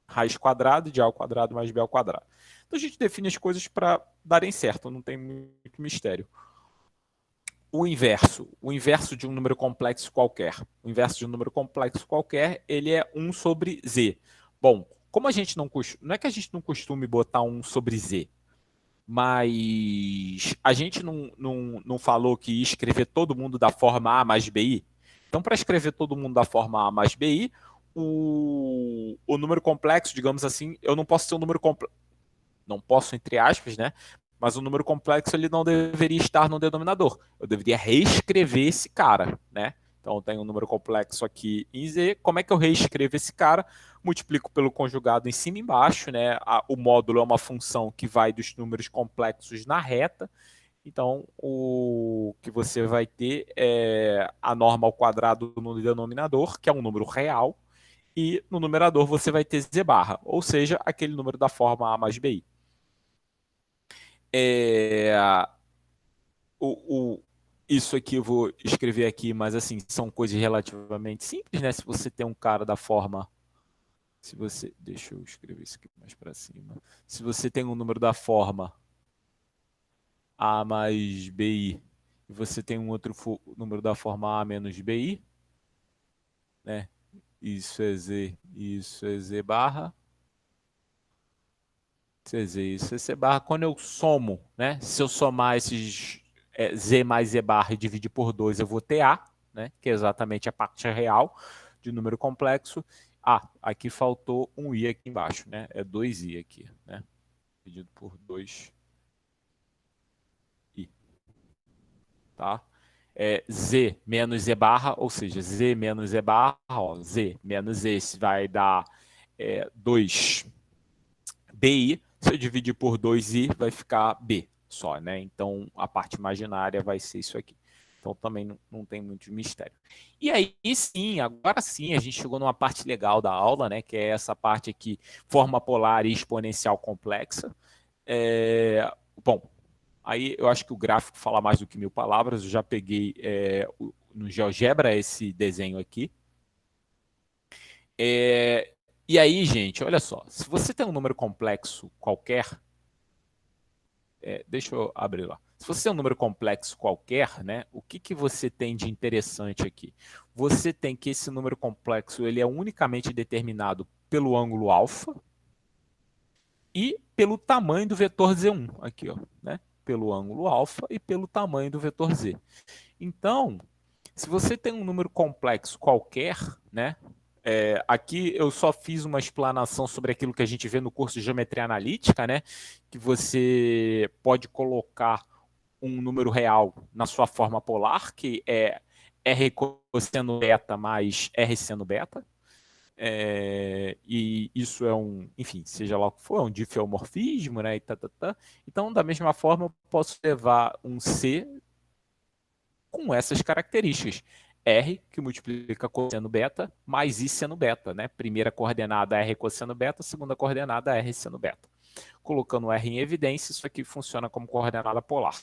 raiz quadrada de A ao quadrado mais B ao quadrado. Então a gente define as coisas para darem certo, não tem muito mistério. O inverso de um número complexo qualquer. O inverso de um número complexo qualquer, ele é 1 sobre Z. Bom, como a gente não é que a gente não costume botar 1 sobre Z, mas a gente não falou que ia escrever todo mundo da forma A mais BI? Então, para escrever todo mundo da forma A mais BI, o número complexo, digamos assim, eu não posso ter um número complexo, não posso, entre aspas, né? Mas o número complexo ele não deveria estar no denominador. Eu deveria reescrever esse cara, né? Então, eu tenho um número complexo aqui em Z. Como é que eu reescrevo esse cara? Multiplico pelo conjugado em cima e embaixo, né? O módulo é uma função que vai dos números complexos na reta. Então, o que você vai ter é a norma ao quadrado no denominador, que é um número real, e no numerador você vai ter Z barra, ou seja, aquele número da forma A mais BI. Isso aqui eu vou escrever aqui, mas assim, são coisas relativamente simples, né? Se você tem um cara da forma... Deixa eu escrever isso aqui mais para cima. Se você tem um número da forma A mais BI, e você tem um outro número da forma A menos BI, né? Isso é Z barra. Isso é Z barra. Quando eu somo, né? Se eu somar esses Z mais Z barra e dividir por 2, eu vou ter A, né? Que é exatamente a parte real de número complexo. Aqui faltou um I aqui embaixo, né? É 2I aqui, né? Dividido por 2I. Tá? Z menos Z barra, ou seja, Z menos Z barra, ó, Z menos esse vai dar 2BI. Se eu dividir por 2i, vai ficar B só, né? Então, a parte imaginária vai ser isso aqui. Então, também não tem muito mistério. E aí, sim, agora sim, a gente chegou numa parte legal da aula, né? Que é essa parte aqui, forma polar e exponencial complexa. Bom, aí eu acho que o gráfico fala mais do que 1000 palavras. Eu já peguei no GeoGebra esse desenho aqui. E aí, gente, olha só. Se você tem um número complexo qualquer, deixa eu abrir lá. Se você tem um número complexo qualquer, né, o que você tem de interessante aqui? Você tem que esse número complexo ele é unicamente determinado pelo ângulo alfa e pelo tamanho do vetor Z1, aqui, ó, né? Pelo ângulo alfa e pelo tamanho do vetor Z. Então, se você tem um número complexo qualquer, né? Aqui eu só fiz uma explanação sobre aquilo que a gente vê no curso de geometria analítica, né? Que você pode colocar um número real na sua forma polar, que é R cosseno beta mais R seno beta. E isso é enfim, seja lá o que for, é um diffeomorfismo, né? Então, da mesma forma, eu posso levar um C com essas características. R, que multiplica cosseno beta, mais I seno beta, né? Primeira coordenada R cosseno beta, segunda coordenada R seno beta. Colocando R em evidência, isso aqui funciona como coordenada polar.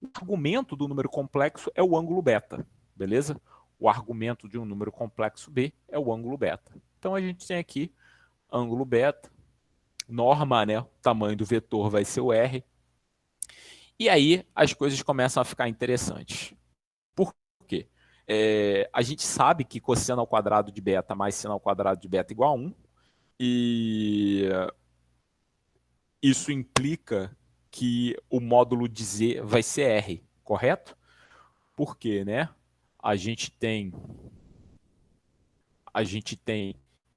O argumento do número complexo é o ângulo beta, beleza? O argumento de um número complexo B é o ângulo beta. Então a gente tem aqui ângulo beta, norma, né? O tamanho do vetor vai ser o R. E aí as coisas começam a ficar interessantes. Por quê? A gente sabe que cosseno ao quadrado de beta mais seno ao quadrado de beta igual a 1. E isso implica que o módulo de Z vai ser R, correto? Por quê, né? A gente tem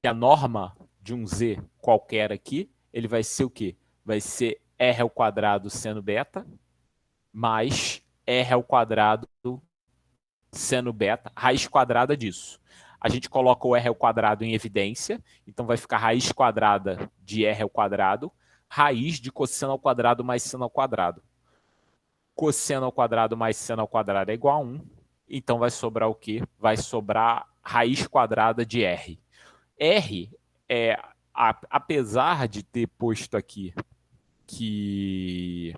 que a norma de um Z qualquer aqui, ele vai ser o quê? Vai ser R ao quadrado seno beta mais R ao quadrado seno beta, raiz quadrada disso. A gente coloca o R ao quadrado em evidência, então vai ficar raiz quadrada de R ao quadrado, raiz de cosseno ao quadrado mais seno ao quadrado. Cosseno ao quadrado mais seno ao quadrado é igual a 1, então vai sobrar o quê? Vai sobrar raiz quadrada de R. R, apesar de ter posto aqui que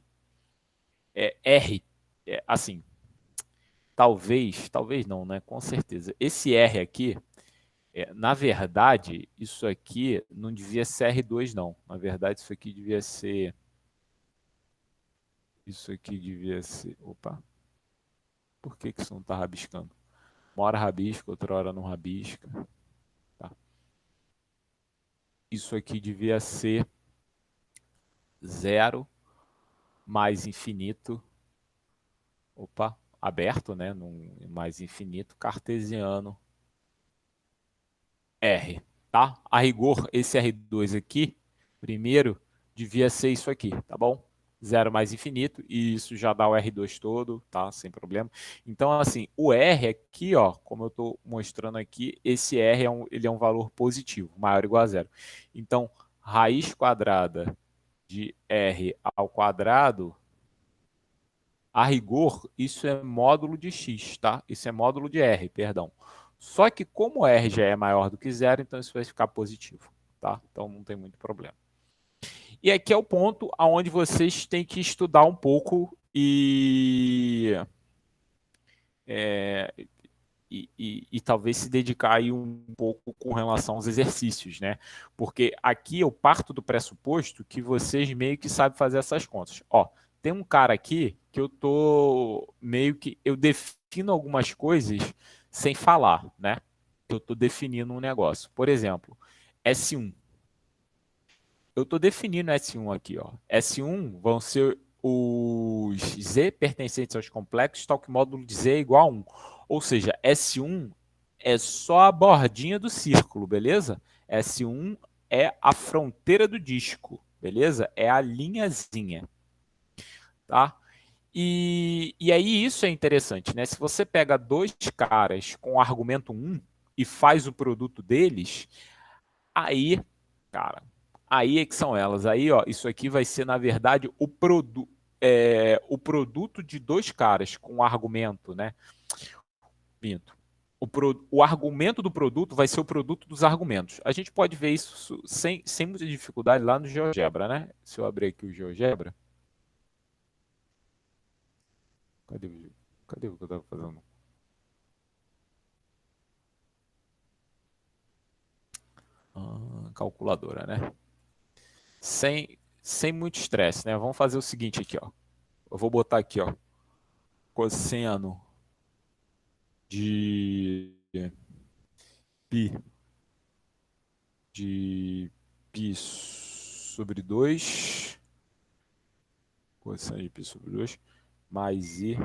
R, assim, talvez não, né? Com certeza. Esse R aqui, na verdade, isso aqui não devia ser R2, não. Na verdade, isso aqui devia ser... Opa! Por que isso não está rabiscando? Uma hora rabisca, outra hora não rabisca. Tá. Isso aqui devia ser 0 mais infinito. Opa! Aberto, né? Mais infinito, cartesiano. R, tá? A rigor, esse R2 aqui, primeiro, devia ser isso aqui, tá bom? 0 mais infinito, e isso já dá o R2 todo, tá? Sem problema. Então, assim, o R aqui, ó, como eu estou mostrando aqui, esse R ele é um valor positivo, maior ou igual a 0. Então, raiz quadrada de R ao quadrado, a rigor, isso é módulo de X, tá? Isso é módulo de R, perdão. Só que como R já é maior do que 0, então isso vai ficar positivo, tá? Então não tem muito problema. E aqui é o ponto onde vocês têm que estudar um pouco e talvez se dedicar aí um pouco com relação aos exercícios, né? Porque aqui eu parto do pressuposto que vocês meio que sabem fazer essas contas. Ó, tem um cara aqui que eu tô meio que... Eu defino algumas coisas sem falar, né? Eu tô definindo um negócio. Por exemplo, S1. Eu tô definindo S1 aqui, ó. S1 vão ser os Z pertencentes aos complexos, tal que o módulo de Z é igual a 1. Ou seja, S1 é só a bordinha do círculo, beleza? S1 é a fronteira do disco, beleza? É a linhazinha, tá? E aí isso é interessante, né? Se você pega dois caras com argumento 1 e faz o produto deles, aí, cara, aí é que são elas. Aí, ó, isso aqui vai ser, na verdade, o produto de dois caras com argumento, né? Minto. O argumento do produto vai ser o produto dos argumentos. A gente pode ver isso sem muita dificuldade lá no GeoGebra, né? Se eu abrir aqui o GeoGebra. Cadê o que eu estava fazendo? Calculadora, né? Sem muito estresse, né? Vamos fazer o seguinte aqui, ó. Eu vou botar aqui, ó. Cosseno de pi sobre 2, cosseno de pi sobre 2, mais i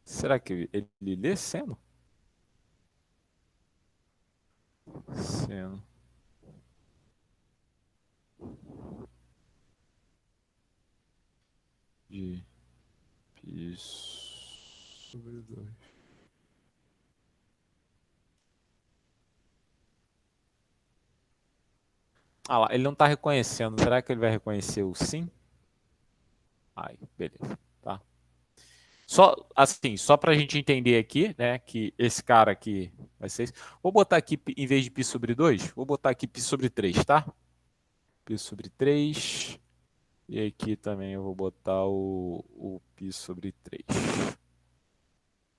será que ele lê seno? Seno de pi sobre 2. Ah lá, ele não está reconhecendo. Será que ele vai reconhecer o sim? Aí, beleza, tá. Só assim, só para a gente entender aqui, né, que esse cara aqui vai ser isso. Vou botar aqui, em vez de π sobre 2, vou botar aqui π sobre 3, tá? π sobre 3. E aqui também eu vou botar o π sobre 3.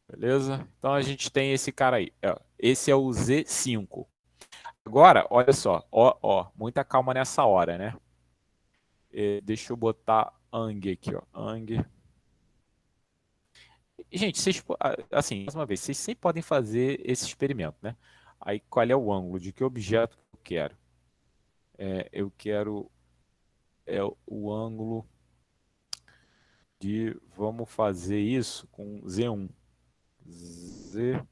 Beleza? Então a gente tem esse cara aí. Esse é o Z5. Agora, olha só. Muita calma nessa hora, né? Deixa eu botar ang aqui, ó. Ang. Gente, vocês, assim, mais uma vez, vocês sempre podem fazer esse experimento, né? Aí, qual é o ângulo? De que objeto eu quero? Eu quero o ângulo de... Vamos fazer isso com Z1. Z1.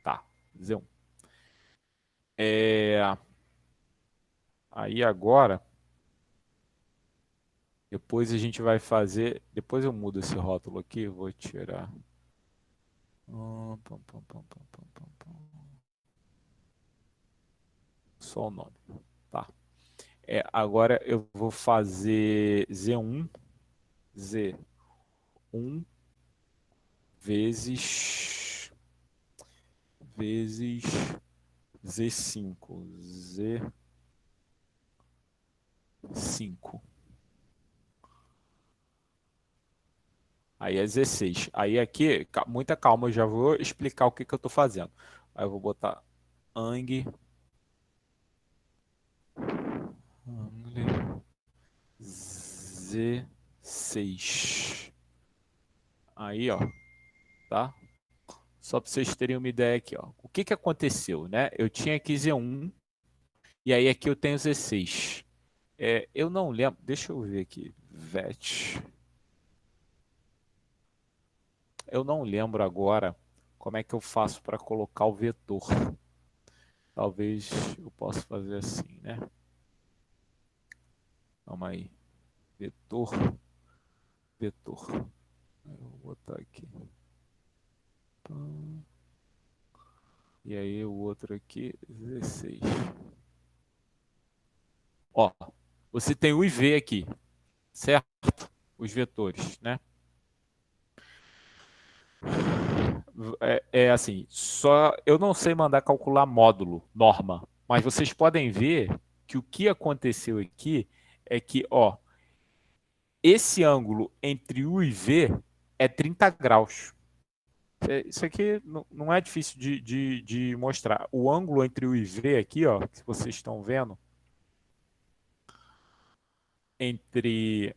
Tá, Z1. Aí agora... Depois a gente vai fazer... Depois eu mudo esse rótulo aqui, vou tirar... Só o nome, tá? Agora eu vou fazer Z1 vezes Z5. Z5. Aí é 16. Aí aqui, muita calma, eu já vou explicar o que eu estou fazendo. Aí eu vou botar ang Z6. Aí, ó, tá? Só para vocês terem uma ideia aqui, ó. O que aconteceu, né? Eu tinha aqui Z1 e aí aqui eu tenho Z6. Eu não lembro, deixa eu ver aqui, vet. Eu não lembro agora como é que eu faço para colocar o vetor. Talvez eu possa fazer assim, né? Calma aí. Vetor. Eu vou botar aqui. E aí o outro aqui, 16. Ó, você tem o e v aqui, certo? Os vetores, né? Assim, só eu não sei mandar calcular módulo, norma, mas vocês podem ver que o que aconteceu aqui é que, ó, esse ângulo entre U e V é 30 graus. Isso aqui não é difícil de mostrar. O ângulo entre U e V aqui, ó, que vocês estão vendo, entre...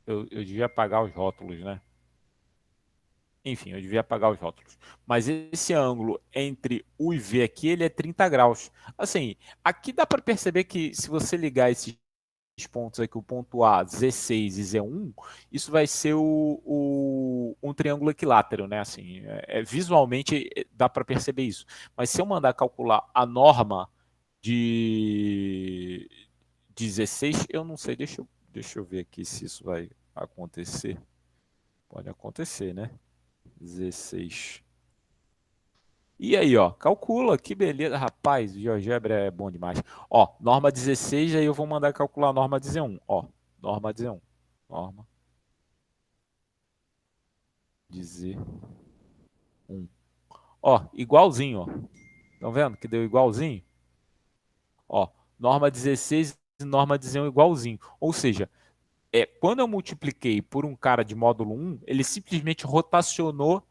Eu devia apagar os rótulos, né? Enfim, eu devia apagar os rótulos. Mas esse ângulo entre U e V aqui, ele é 30 graus. Assim, aqui dá para perceber que se você ligar esses pontos aqui, o ponto A, Z6 e Z1, isso vai ser um triângulo equilátero, né? Assim, visualmente dá para perceber isso. Mas se eu mandar calcular a norma de 16, eu não sei, deixa eu ver aqui se isso vai acontecer. Pode acontecer, né? 16. E aí, ó, calcula, que beleza. Rapaz, o GeoGebra é bom demais. Ó, norma 16, aí eu vou mandar calcular a norma de Z1. Ó, norma de Z1. Norma de Z1. Ó, igualzinho, ó. Estão vendo que deu igualzinho? Ó, norma 16 e norma de Z1 igualzinho. Ou seja, quando eu multipliquei por um cara de módulo 1, ele simplesmente rotacionou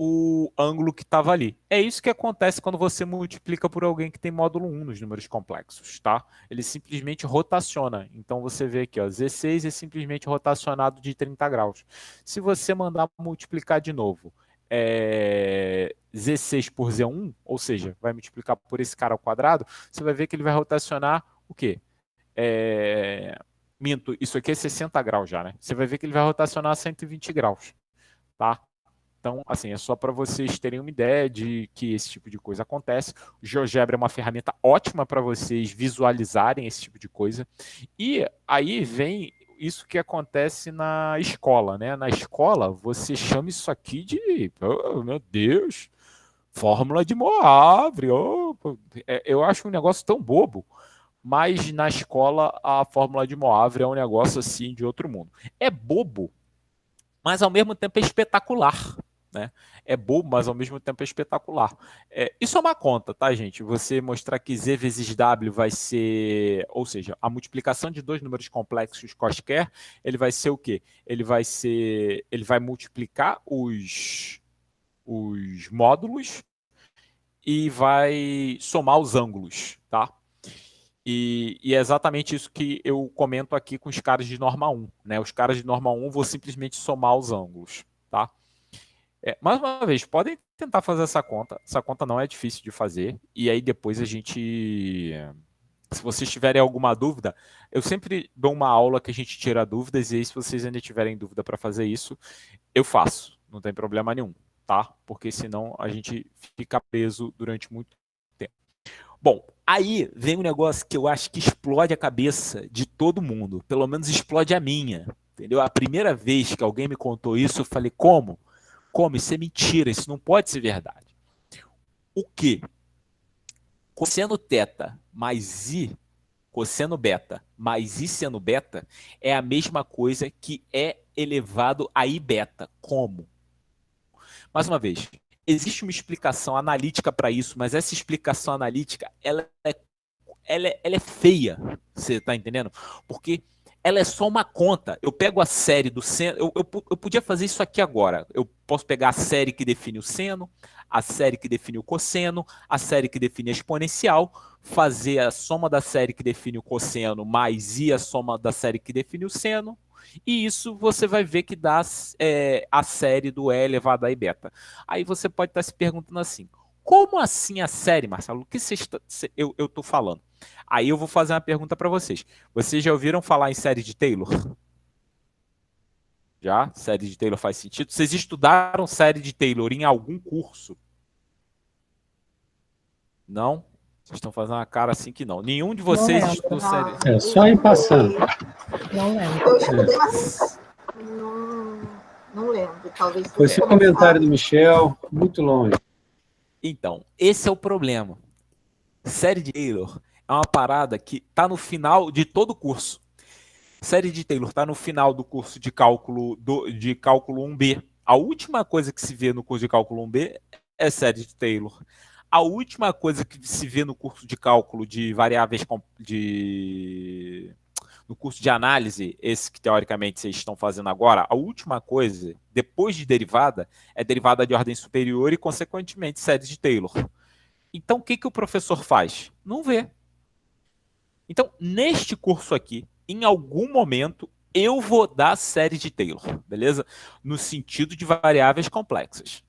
o ângulo que estava ali. É isso que acontece quando você multiplica por alguém que tem módulo 1 nos números complexos, tá? Ele simplesmente rotaciona. Então você vê aqui, ó, Z6 é simplesmente rotacionado de 30 graus. Se você mandar multiplicar de novo Z6 por Z1, ou seja, vai multiplicar por esse cara ao quadrado, você vai ver que ele vai rotacionar o quê? Minto, isso aqui é 60 graus já, né? Você vai ver que ele vai rotacionar 120 graus, tá? Então, assim, é só para vocês terem uma ideia de que esse tipo de coisa acontece. O GeoGebra é uma ferramenta ótima para vocês visualizarem esse tipo de coisa. E aí vem isso que acontece na escola, né? Na escola, você chama isso aqui de, oh, meu Deus, fórmula de Moivre. Oh, eu acho um negócio tão bobo. Mas na escola, a fórmula de Moivre é um negócio assim de outro mundo. É bobo, mas ao mesmo tempo é espetacular. Né? É bobo, mas ao mesmo tempo é espetacular. Isso é uma conta, tá, gente? Você mostrar que Z vezes W vai ser, ou seja, a multiplicação de dois números complexos quaisquer, ele vai ser o quê? Ele vai multiplicar os módulos e vai somar os ângulos, tá? E é exatamente isso que eu comento aqui com os caras de norma 1. Né? Os caras de norma 1 vou simplesmente somar os ângulos, tá? Mais uma vez, podem tentar fazer essa conta. Essa conta não é difícil de fazer. E aí depois a gente... Se vocês tiverem alguma dúvida, eu sempre dou uma aula que a gente tira dúvidas. E aí se vocês ainda tiverem dúvida para fazer isso, eu faço. Não tem problema nenhum, tá? Porque senão a gente fica preso durante muito tempo. Bom, aí vem um negócio que eu acho que explode a cabeça de todo mundo. Pelo menos explode a minha. Entendeu? A primeira vez que alguém me contou isso, eu falei, como? Como? Isso é mentira, isso não pode ser verdade. O quê? Cosseno teta mais i, cosseno beta mais i seno beta é a mesma coisa que é elevado a i beta. Como? Mais uma vez, existe uma explicação analítica para isso, mas essa explicação analítica ela é feia, você está entendendo? Porque ela é só uma conta. Eu pego a série do seno, eu podia fazer isso aqui agora. Eu posso pegar a série que define o seno, a série que define o cosseno, a série que define a exponencial, fazer a soma da série que define o cosseno mais a soma da série que define o seno, e isso você vai ver que dá a série do E elevado a I beta. Aí você pode estar se perguntando assim, como assim a série, Marcelo? O que eu estou falando? Aí eu vou fazer uma pergunta para vocês. Vocês já ouviram falar em série de Taylor? Já? Série de Taylor faz sentido? Vocês estudaram série de Taylor em algum curso? Não? Vocês estão fazendo uma cara assim que não. Nenhum de vocês estudou série. Só em passando. Não lembro. Eu estudei, mas não lembro. Talvez Foi esse comentário do Michel, muito longe. Então, esse é o problema. Série de Taylor é uma parada que está no final de todo o curso. Série de Taylor está no final do curso de cálculo 1B. A última coisa que se vê no curso de cálculo 1B é série de Taylor. A última coisa que se vê no curso de cálculo de variáveis no curso de análise, esse que teoricamente vocês estão fazendo agora, a última coisa, depois de derivada, é derivada de ordem superior e, consequentemente, série de Taylor. Então, o que o professor faz? Não vê. Então, neste curso aqui, em algum momento, eu vou dar série de Taylor, beleza? No sentido de variáveis complexas.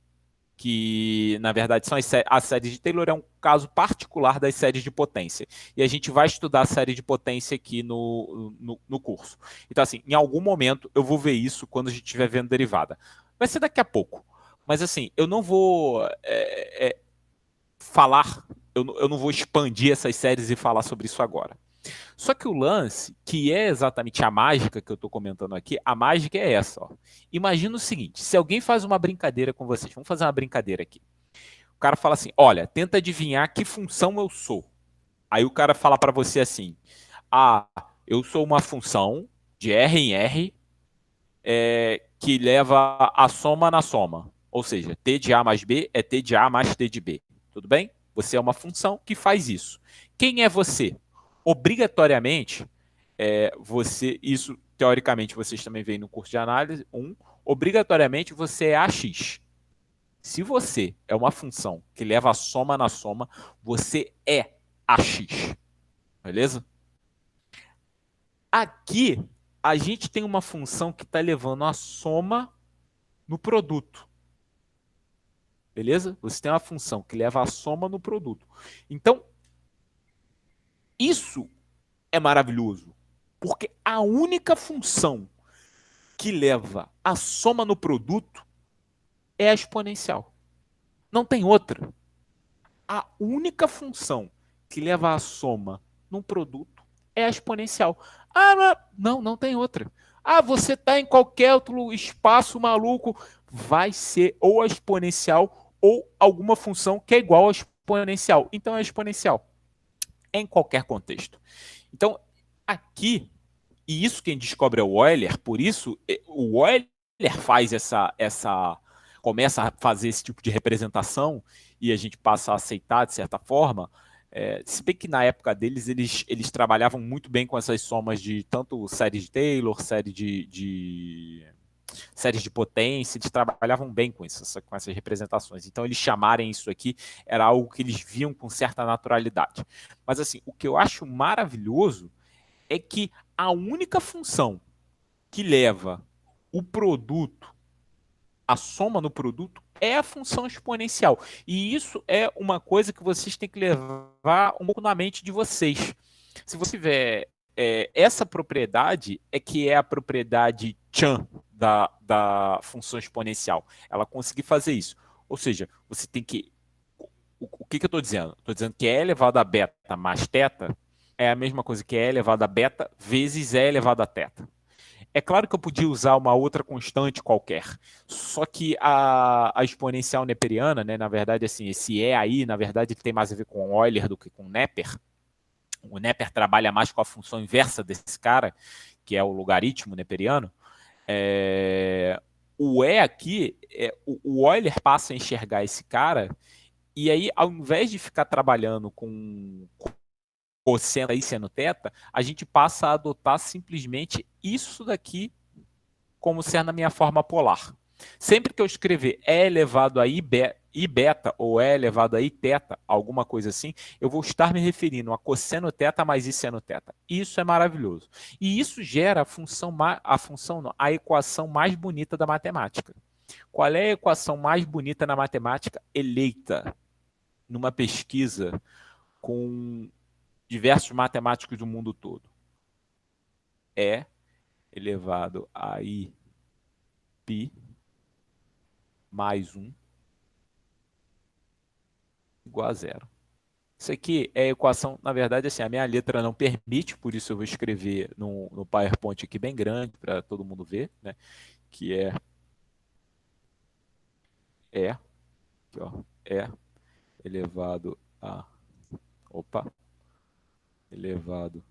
que na verdade são a série de Taylor é um caso particular das séries de potência. E a gente vai estudar a série de potência aqui no curso. Então, assim, em algum momento eu vou ver isso quando a gente estiver vendo derivada. Vai ser daqui a pouco. Mas, assim, eu não vou falar, eu não vou expandir essas séries e falar sobre isso agora. Só que o lance, que é exatamente a mágica que eu estou comentando aqui, a mágica é essa. Ó. Imagina o seguinte, se alguém faz uma brincadeira com vocês, vamos fazer uma brincadeira aqui. O cara fala assim, olha, tenta adivinhar que função eu sou. Aí o cara fala para você assim, eu sou uma função de R em R que leva a soma na soma. Ou seja, T de A mais B é T de A mais T de B. Tudo bem? Você é uma função que faz isso. Quem é você? Obrigatoriamente, isso teoricamente vocês também veem no curso de análise, obrigatoriamente você é AX. Se você é uma função que leva a soma na soma, você é AX. Beleza? Aqui, a gente tem uma função que está levando a soma no produto. Beleza? Você tem uma função que leva a soma no produto. Então, isso é maravilhoso. Porque a única função que leva a soma no produto é a exponencial. Não tem outra. A única função que leva a soma no produto é a exponencial. Não tem outra. Você está em qualquer outro espaço maluco, vai ser ou a exponencial ou alguma função que é igual a exponencial. Então é exponencial. Em qualquer contexto. Então, aqui, e isso quem descobre é o Euler, por isso o Euler faz começa a fazer esse tipo de representação e a gente passa a aceitar de certa forma, se bem que na época deles eles trabalhavam muito bem com essas somas de tanto séries de Taylor, séries de potência, eles trabalhavam bem com isso, com essas representações. Então, eles chamarem isso aqui era algo que eles viam com certa naturalidade. Mas, assim, o que eu acho maravilhoso é que a única função que leva o produto, a soma no produto, é a função exponencial. E isso é uma coisa que vocês têm que levar um pouco na mente de vocês. Se você tiver essa propriedade, que é a propriedade Chan da função exponencial. Ela conseguir fazer isso. Ou seja, você tem que... O que eu estou dizendo? Estou dizendo que E elevado a beta mais teta é a mesma coisa que E elevado a beta vezes E elevado a teta. É claro que eu podia usar uma outra constante qualquer, só que a exponencial neperiana, né, na verdade, assim, esse E aí, na verdade, ele tem mais a ver com Euler do que com Neper. O Neper trabalha mais com a função inversa desse cara, que é o logaritmo neperiano. O E aqui, o Euler passa a enxergar esse cara, e aí, ao invés de ficar trabalhando com cosseno e seno teta, a gente passa a adotar simplesmente isso daqui como sendo a minha forma polar. Sempre que eu escrever E elevado a I beta ou E elevado a I teta, alguma coisa assim, eu vou estar me referindo a cosseno teta mais I seno teta. Isso é maravilhoso. E isso gera a equação mais bonita da matemática. Qual é a equação mais bonita na matemática eleita numa pesquisa com diversos matemáticos do mundo todo? E elevado a I π mais 1 igual a zero. Isso aqui é a equação, na verdade, assim, a minha letra não permite, por isso eu vou escrever no PowerPoint aqui bem grande, para todo mundo ver, né? Que aqui, ó, elevado a, elevado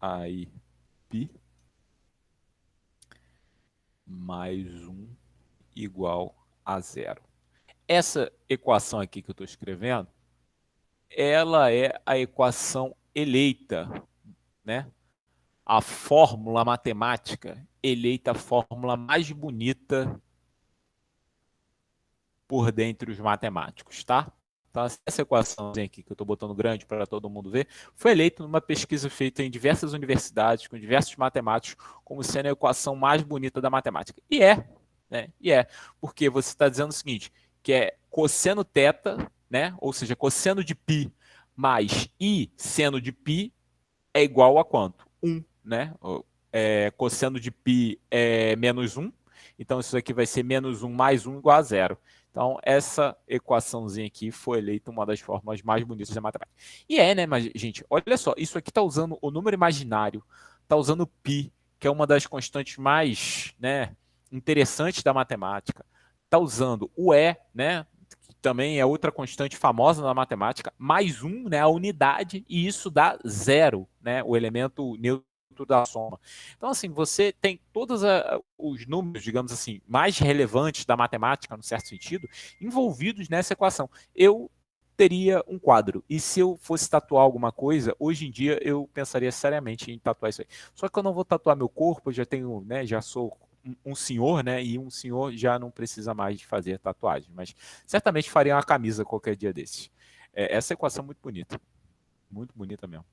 a I π mais 1 igual a zero. Essa equação aqui que eu estou escrevendo, ela é a equação eleita, né? A fórmula matemática eleita, a fórmula mais bonita por dentre os matemáticos, tá? Então, essa equação aqui que eu estou botando grande para todo mundo ver, foi eleita numa pesquisa feita em diversas universidades, com diversos matemáticos, como sendo a equação mais bonita da matemática. E né? Porque você está dizendo o seguinte, que é cosseno θ, né? Ou seja, cosseno de π mais I seno de π é igual a quanto? 1, né? Cosseno de π é menos 1, então isso aqui vai ser menos 1 mais 1 igual a zero. Então, essa equaçãozinha aqui foi eleita uma das formas mais bonitas da matemática. E né, mas, gente, olha só, isso aqui está usando o número imaginário, está usando π, que é uma das constantes mais, né, interessantes da matemática. Está usando o né, que também é outra constante famosa na matemática, mais 1, né, a unidade, e isso dá zero, né, o elemento neutro da soma. Então, assim, você tem todos os números, digamos assim, mais relevantes da matemática, no certo sentido, envolvidos nessa equação. Eu teria um quadro, e se eu fosse tatuar alguma coisa, hoje em dia eu pensaria seriamente em tatuar isso aí. Só que eu não vou tatuar meu corpo, eu já tenho, né, já sou um senhor, né, e um senhor já não precisa mais de fazer tatuagem, mas certamente faria uma camisa qualquer dia desses. Essa equação é muito bonita mesmo.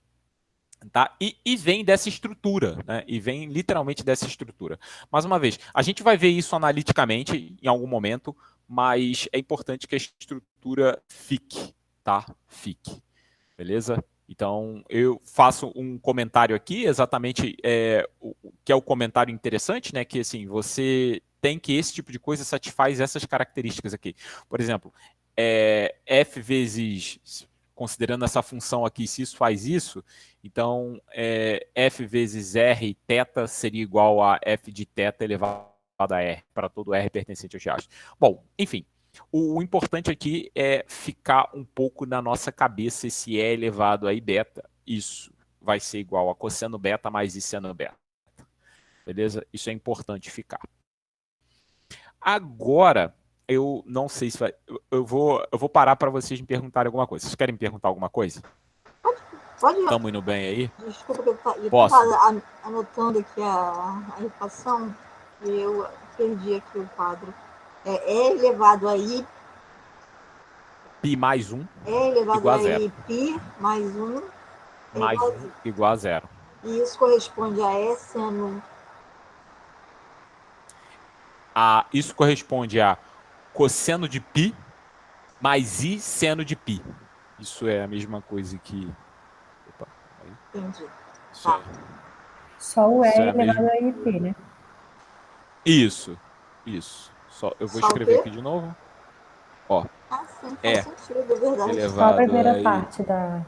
Tá? E vem dessa estrutura, né? E vem literalmente dessa estrutura. Mais uma vez, a gente vai ver isso analiticamente em algum momento, mas é importante que a estrutura fique, tá? Fique, beleza? Então, eu faço um comentário aqui, exatamente, que é o comentário interessante, né? Que, assim, você tem que esse tipo de coisa satisfaz essas características aqui. Por exemplo, f vezes, considerando essa função aqui, se isso faz isso, então f vezes r θ seria igual a f de θ elevado a r, para todo r pertencente ao chiasto. Bom, enfim, o importante aqui é ficar um pouco na nossa cabeça esse e elevado a i beta. Isso vai ser igual a cosseno beta mais i seno beta. Beleza? Isso é importante ficar. Agora, eu não sei se vai... Eu vou parar para vocês me perguntarem alguma coisa. Vocês querem me perguntar alguma coisa? Pode. Estamos indo bem aí? Desculpa que eu Posso? estava anotando aqui a equação e eu perdi aqui o quadro. E elevado a i. Π mais 1 E elevado igual a a zero. i π mais 1 Mais 1 igual a zero. E isso corresponde a E seno. Isso corresponde a cosseno de π mais i seno de π. Isso é a mesma coisa que... Opa, aí. Entendi. Isso Tá. Só o E Isso é elevado mesmo. a IP, né? Isso. Eu vou Só o escrever quê? aqui de novo. Ó, Sim, faz sentido, é verdade. Só a elevado primeira a i... parte da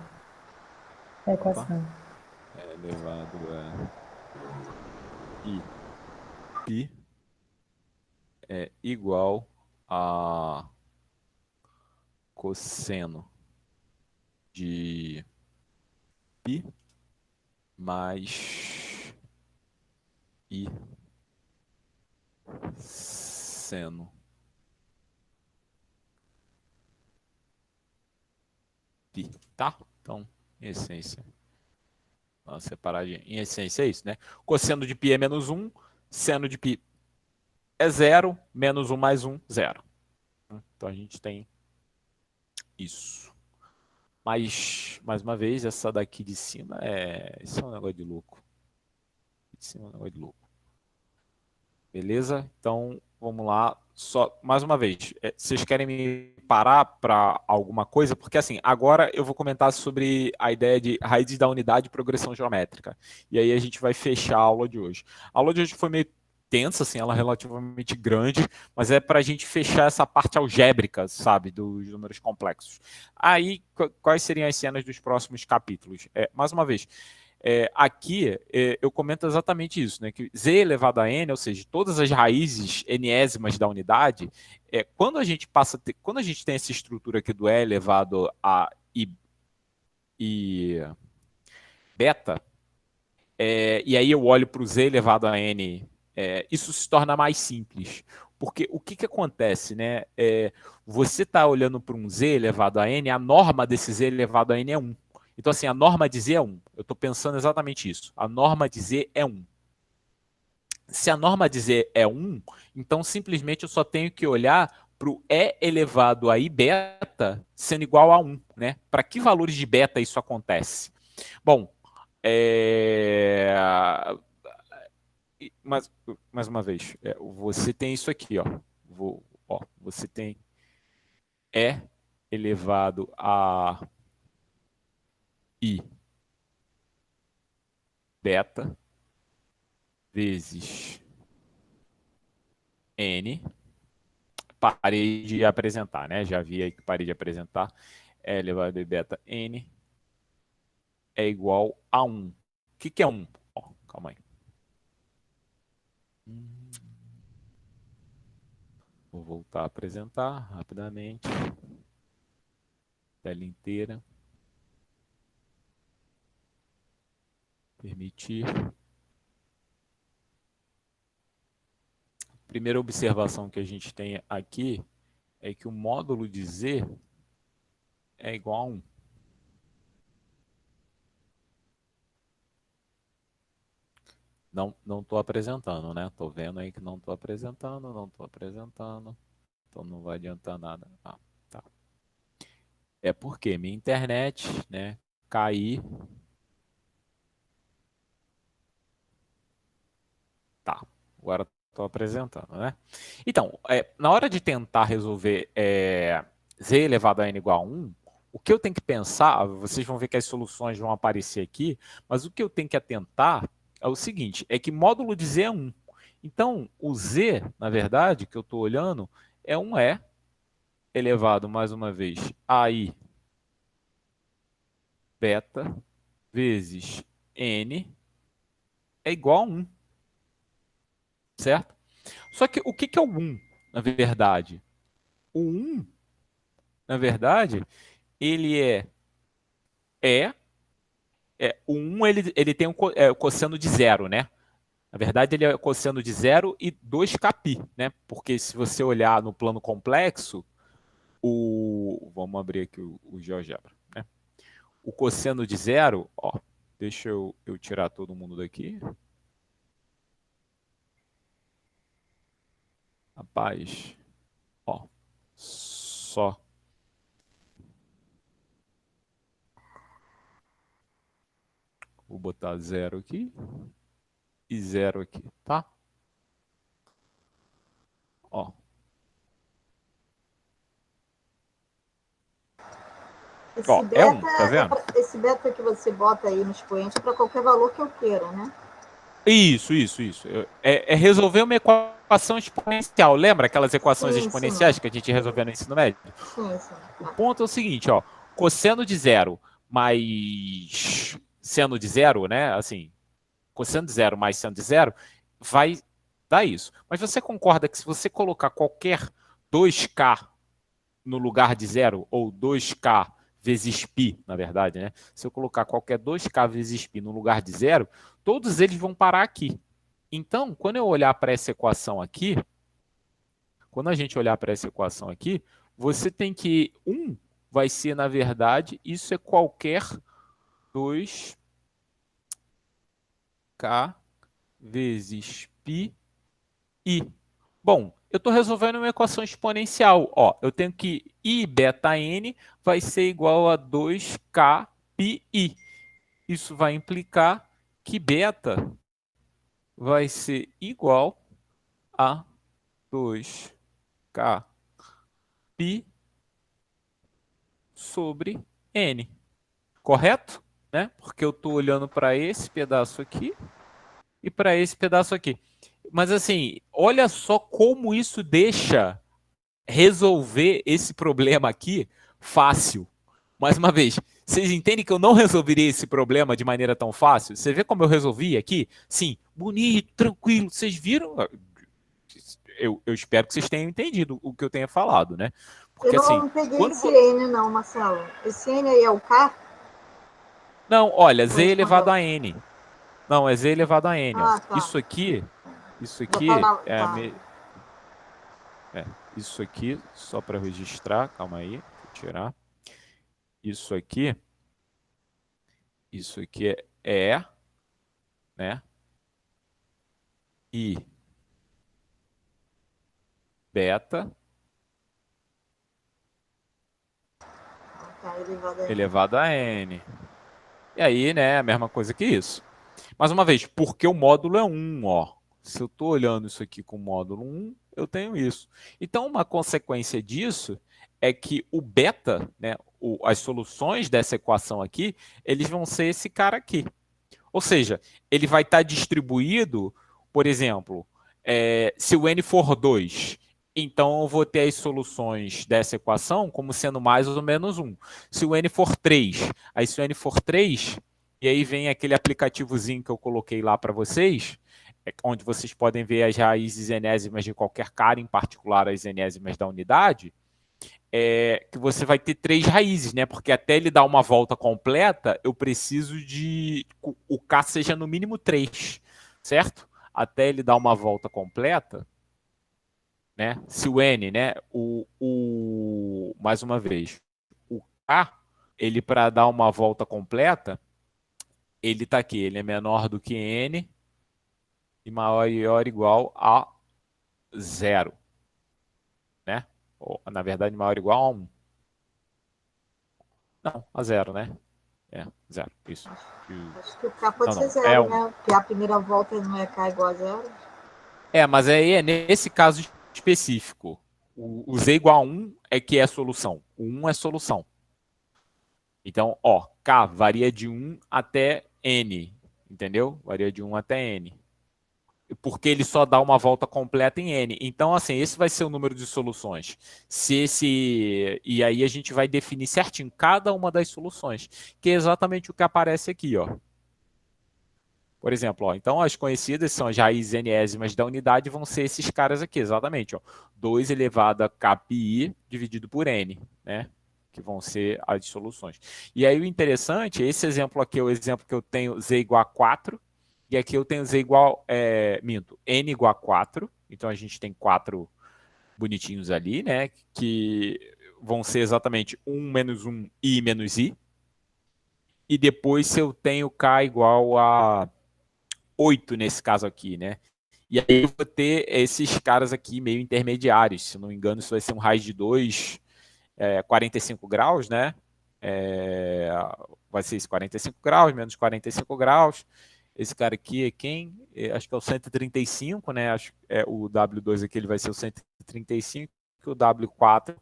equação. elevado a i π é igual a cosseno de π mais i seno π, tá? Então, em essência, vamos separar em essência é isso, né? Cosseno de π é menos 1, seno de π é 0, menos 1 mais 1, 0. Então a gente tem isso. Mas, mais uma vez, essa daqui de cima isso é um negócio de louco. De cima é um negócio de louco. Beleza? Então, vamos lá. Só, mais uma vez, vocês querem me parar para alguma coisa? Porque, assim, agora eu vou comentar sobre a ideia de raízes da unidade e progressão geométrica. E aí a gente vai fechar a aula de hoje. A aula de hoje foi meio tensa, assim, ela é relativamente grande, mas é para a gente fechar essa parte algébrica, sabe, dos números complexos. Aí, quais seriam as cenas dos próximos capítulos? Mais uma vez, aqui eu comento exatamente isso, né? Que z elevado a n, ou seja, todas as raízes enésimas da unidade, quando a gente tem essa estrutura aqui do e elevado a i beta, e aí eu olho para o z elevado a n, isso se torna mais simples. Porque o que acontece, né? Você está olhando para um z elevado a n, a norma desse z elevado a n é 1. Então, assim, a norma de z é 1. Eu estou pensando exatamente isso. A norma de z é 1. Se a norma de z é 1, então simplesmente eu só tenho que olhar para o e elevado a i beta sendo igual a 1. Né? Para que valores de beta isso acontece? Bom, mais uma vez, você tem isso aqui. Ó. Você tem é elevado a I beta vezes N. Parei de apresentar, né? Já vi aí que parei de apresentar. É elevado a beta N é igual a 1. O que é 1? Ó, calma aí. Vou voltar a apresentar rapidamente. Tela inteira. Permitir. Primeira observação que a gente tem aqui é que o módulo de Z é igual a 1. Não estou apresentando, né? Estou vendo aí que não estou apresentando. Então não vai adiantar nada. Ah, tá. É porque minha internet, né, cair. Tá, agora estou apresentando, né? Então, na hora de tentar resolver Z elevado a N igual a 1, o que eu tenho que pensar, vocês vão ver que as soluções vão aparecer aqui, mas o que eu tenho que atentar é o seguinte, é que módulo de Z é 1. Então, o Z, na verdade, que eu estou olhando, é um E elevado, mais uma vez, a I beta vezes N é igual a 1. Certo? Só que o que é o 1, na verdade? O 1, na verdade, ele o 1 ele tem o cosseno de 0, né? Na verdade, ele é o cosseno de 0 e 2kπ, né? Porque se você olhar no plano complexo, vamos abrir aqui o GeoGebra, né? O cosseno de 0, ó, deixa eu tirar todo mundo daqui. Rapaz, ó, só. Vou botar 0 aqui e 0 aqui, tá? Ó. Ó, é 1, tá vendo? Esse beta que você bota aí no expoente é para qualquer valor que eu queira, né? Isso. É resolver uma equação exponencial. Lembra aquelas equações exponenciais que a gente resolveu no ensino médio? Sim. O ponto é o seguinte, ó. Cosseno de 0 mais seno de 0, né? Assim, cosseno de 0 mais seno de 0 vai dar isso. Mas você concorda que se você colocar qualquer 2k no lugar de 0, ou 2k vezes π, na verdade, né? Se eu colocar qualquer 2k vezes π no lugar de 0, todos eles vão parar aqui. Então, quando eu olhar para essa equação aqui, quando a gente olhar para essa equação aqui, você tem que 1 vai ser, na verdade, isso é qualquer 2k vezes π i. Bom, eu estou resolvendo uma equação exponencial. Ó, eu tenho que I beta n vai ser igual a 2k πi. Isso vai implicar que beta vai ser igual a 2k π sobre n. Correto? Né? Porque eu estou olhando para esse pedaço aqui e para esse pedaço aqui. Mas assim, olha só como isso deixa resolver esse problema aqui fácil. Mais uma vez, vocês entendem que eu não resolveria esse problema de maneira tão fácil? Você vê como eu resolvi aqui? Sim, bonito, tranquilo. Vocês viram? Eu espero que vocês tenham entendido o que eu tenha falado, né? Porque, eu não peguei esse N não, Marcelo. Esse N aí é o K? Não, olha, Z elevado a N. Não, é Z elevado a N. Ah, tá. Isso aqui isso aqui, só para registrar, calma aí, vou tirar. Isso aqui é, né? I beta elevado a N. E aí, né, a mesma coisa que isso. Mais uma vez, porque o módulo é 1, ó. Se eu estou olhando isso aqui com o módulo 1, eu tenho isso. Então, uma consequência disso é que o beta, né, as soluções dessa equação aqui, eles vão ser esse cara aqui. Ou seja, ele vai estar distribuído, por exemplo, se o n for 2, então eu vou ter as soluções dessa equação como sendo mais ou menos 1. Se o n for 3, aí se o n for 3, e aí vem aquele aplicativozinho que eu coloquei lá para vocês, onde vocês podem ver as raízes enésimas de qualquer cara, em particular as enésimas da unidade, que você vai ter 3 raízes, né? Porque até ele dar uma volta completa, eu preciso de o K seja no mínimo 3, certo? Até ele dar uma volta completa, né? Se o N, né? Mais uma vez, o K, ele para dar uma volta completa, ele está aqui, ele é menor do que N e maior ou igual a 0, né? Ou, na verdade, maior ou igual a 1. Não, a 0, né? 0, isso. Acho que o K pode Não, ser não, 0, né? Porque a primeira volta não é K igual a 0. Mas aí é nesse caso específico. O Z igual a 1 é que é a solução. O 1 é solução. Então, ó, K varia de 1 até N, entendeu? Varia de 1 até N. Porque ele só dá uma volta completa em N. Então, assim, esse vai ser o número de soluções. E aí a gente vai definir certinho cada uma das soluções, que é exatamente o que aparece aqui, ó. Por exemplo, ó, então as conhecidas são as raízes enésimas da unidade, vão ser esses caras aqui, exatamente, ó. 2 elevado a kpi dividido por n, né? Que vão ser as soluções. E aí o interessante, esse exemplo aqui é o exemplo que eu tenho z igual a 4, e aqui eu tenho z igual, n igual a 4, então a gente tem 4 bonitinhos ali, né? Que vão ser exatamente 1 menos 1 i menos i. E depois se eu tenho k igual a 8 nesse caso aqui, né? E aí eu vou ter esses caras aqui meio intermediários, se não me engano isso vai ser um raiz de 2, 45 graus, né? Vai ser isso, 45 graus, menos 45 graus. Esse cara aqui é quem? Acho que é o 135, né? Acho que o W2 aqui ele vai ser o 135, e o W4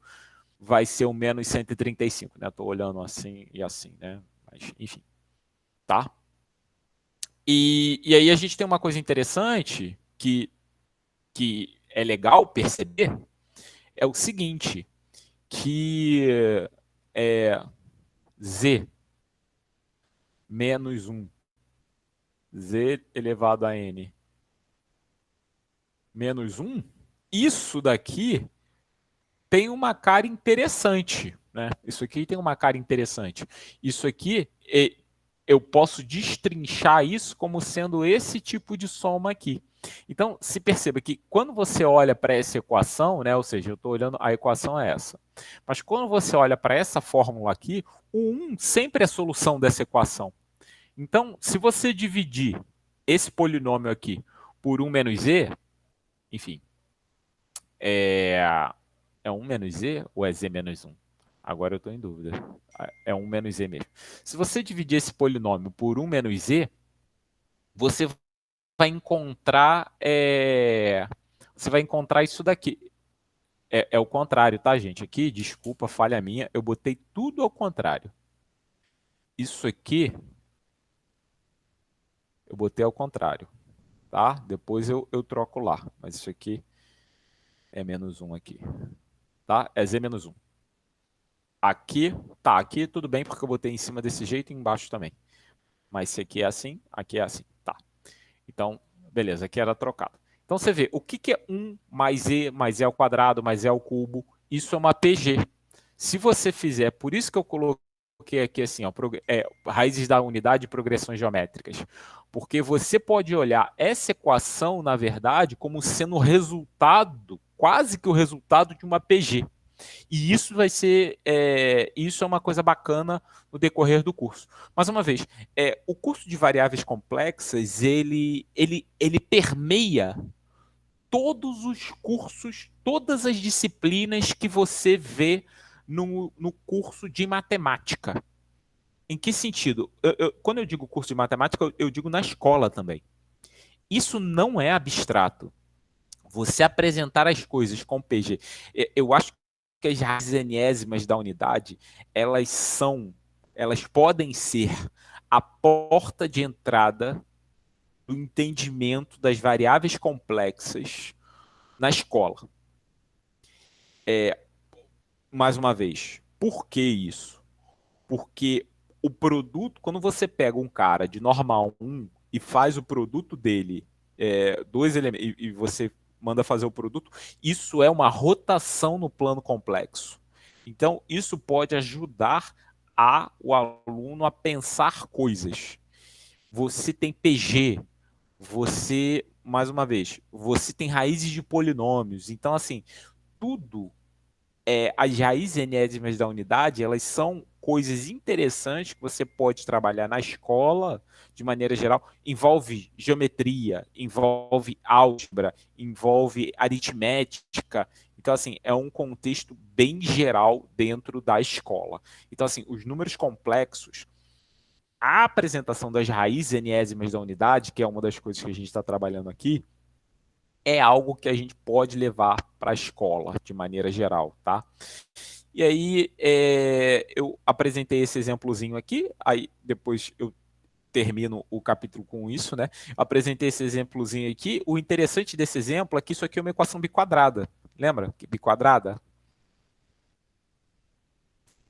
vai ser o menos 135, né? Estou olhando assim e assim, né? Mas, enfim, tá? E aí a gente tem uma coisa interessante que é legal perceber, é o seguinte, que Z menos 1, Z elevado a N menos 1, isso daqui tem uma cara interessante, né? Isso aqui tem uma cara interessante. Isso aqui, eu posso destrinchar isso como sendo esse tipo de soma aqui. Então, se perceba que quando você olha para essa equação, né, ou seja, eu estou olhando, a equação é essa. Mas quando você olha para essa fórmula aqui, o 1 sempre é a solução dessa equação. Então, se você dividir esse polinômio aqui por 1 menos z, enfim, é 1 menos z ou é z menos 1? Agora eu estou em dúvida. É 1 menos z mesmo. Se você dividir esse polinômio por 1 menos z, você vai encontrar isso daqui. É o contrário, tá, gente? Aqui, desculpa, falha minha, eu botei tudo ao contrário. Isso aqui, eu botei ao contrário, tá? Depois eu troco lá, mas isso aqui é menos 1 aqui, tá? É z menos 1. Aqui, tá, aqui tudo bem, porque eu botei em cima desse jeito e embaixo também. Mas se aqui é assim, tá. Então, beleza, aqui era trocado. Então você vê, o que é 1 mais e ao quadrado, mais e ao cubo? Isso é uma PG. Se você fizer, por isso que eu coloquei aqui assim, ó, raízes da unidade e progressões geométricas. Porque você pode olhar essa equação, na verdade, como sendo o resultado, quase que o resultado de uma PG. E isso vai ser, isso é uma coisa bacana no decorrer do curso. Mais uma vez, o curso de variáveis complexas, ele permeia todos os cursos, todas as disciplinas que você vê no curso de matemática. Em que sentido? Quando eu digo curso de matemática, eu digo na escola também. Isso não é abstrato. você apresentar as coisas com PG. Eu acho que as raízes enésimas da unidade, elas podem ser a porta de entrada do entendimento das variáveis complexas na escola. Mais uma vez, por que isso? Porque o produto, quando você pega um cara de normal 1 e faz o produto dele, dois elementos, e você manda fazer o produto, isso é uma rotação no plano complexo. Então, isso pode ajudar o aluno a pensar coisas. Você tem PG, mais uma vez, você tem raízes de polinômios. Então, assim, tudo as raízes enésimas da unidade, elas são coisas interessantes que você pode trabalhar na escola, de maneira geral. Envolve geometria, envolve álgebra, envolve aritmética. Então, assim, é um contexto bem geral dentro da escola. Então, assim, os números complexos, a apresentação das raízes enésimas da unidade, que é uma das coisas que a gente está trabalhando aqui, é algo que a gente pode levar para a escola, de maneira geral, tá? E aí, eu apresentei esse exemplozinho aqui, aí depois eu termino o capítulo com isso, né? Eu apresentei esse exemplozinho aqui. O interessante desse exemplo é que isso aqui é uma equação biquadrada. Lembra? Biquadrada?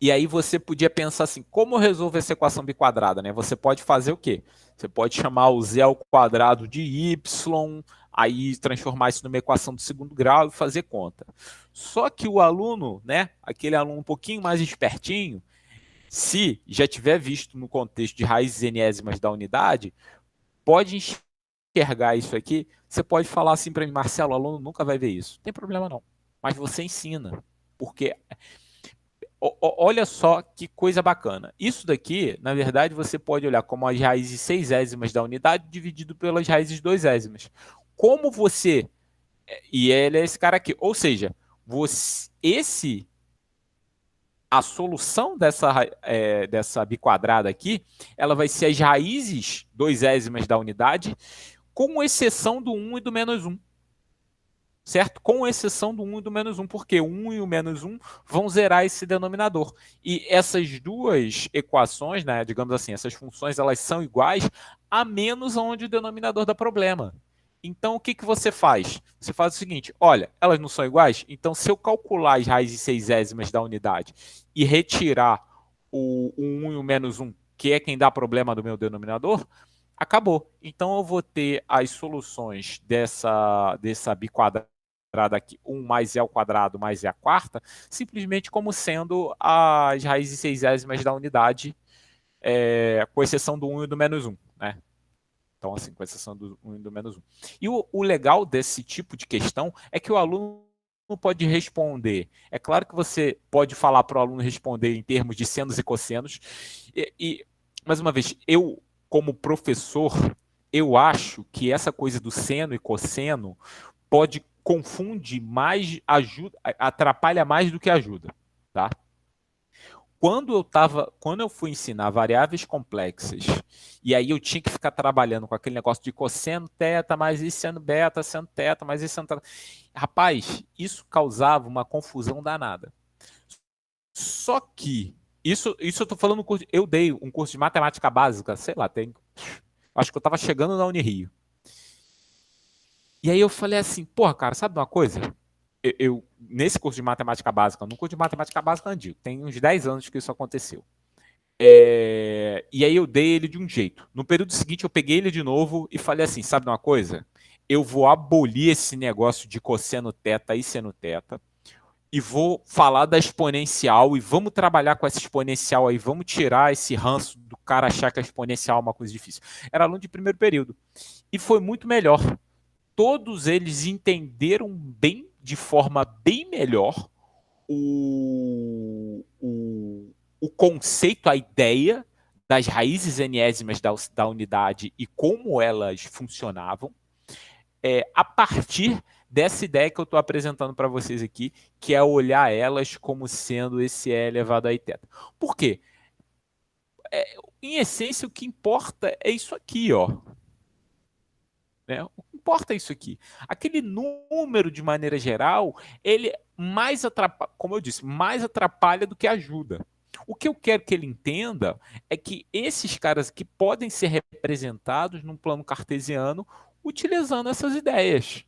E aí você podia pensar assim, como eu resolvo essa equação biquadrada, né? Você pode fazer o quê? Você pode chamar o z ao quadrado de y, aí transformar isso numa equação do segundo grau e fazer conta. Só que o aluno, né, aquele aluno um pouquinho mais espertinho, se já tiver visto no contexto de raízes enésimas da unidade, pode enxergar isso aqui, você pode falar assim para mim, Marcelo, o aluno nunca vai ver isso. Não tem problema não, mas você ensina, porque olha só que coisa bacana. Isso daqui, na verdade, você pode olhar como as raízes seisésimas da unidade dividido pelas raízes doisésimas. Como você... E ele é esse cara aqui. Ou seja, a solução dessa biquadrada aqui, ela vai ser as raízes doisésimas da unidade, com exceção do 1 e do menos 1. Certo? Com exceção do 1 e do menos 1, porque o 1 e o menos 1 vão zerar esse denominador. E essas duas equações, né, digamos assim, essas funções, elas são iguais, a menos onde o denominador dá problema. Então, o que você faz? Você faz o seguinte, olha, elas não são iguais? Então, se eu calcular as raízes seisésimas da unidade e retirar o 1 e o menos 1, que é quem dá problema do meu denominador, acabou. Então, eu vou ter as soluções dessa biquadrada aqui, 1 mais e ao quadrado mais e a quarta, simplesmente como sendo as raízes seisésimas da unidade, com exceção do 1 e do menos 1, né? Então, assim, com exceção do 1 e do menos 1. E o legal desse tipo de questão é que o aluno pode responder. É claro que você pode falar para o aluno responder em termos de senos e cossenos. Mais uma vez, eu, como professor, eu acho que essa coisa do seno e cosseno confunde mais, atrapalha mais do que ajuda, tá? Quando eu fui ensinar variáveis complexas, e aí eu tinha que ficar trabalhando com aquele negócio de cosseno teta, mais isso seno beta, seno teta, mais isso seno teta. Rapaz, isso causava uma confusão danada. Só que, isso eu tô falando, eu dei um curso de matemática básica, sei lá, acho que eu estava chegando na Unirio. E aí eu falei assim, porra, cara, sabe uma coisa? Nesse curso de matemática básica, no curso de matemática básica antigo, tem uns 10 anos que isso aconteceu. E aí eu dei ele de um jeito. No período seguinte eu peguei ele de novo e falei assim, sabe uma coisa? Eu vou abolir esse negócio de cosseno teta e seno teta e vou falar da exponencial e vamos trabalhar com essa exponencial aí, vamos tirar esse ranço do cara achar que a exponencial é uma coisa difícil. Era aluno de primeiro período. E foi muito melhor. Todos eles entenderam bem, de forma bem melhor, o conceito, a ideia das raízes enésimas da unidade e como elas funcionavam, a partir dessa ideia que eu estou apresentando para vocês aqui, que é olhar elas como sendo esse E elevado a i θ. Por quê? Em essência, o que importa é isso aqui, ó. Né? O que importa isso aqui. Aquele número, de maneira geral, ele mais atrapalha, como eu disse, mais atrapalha do que ajuda. O que eu quero que ele entenda é que esses caras aqui podem ser representados num plano cartesiano utilizando essas ideias.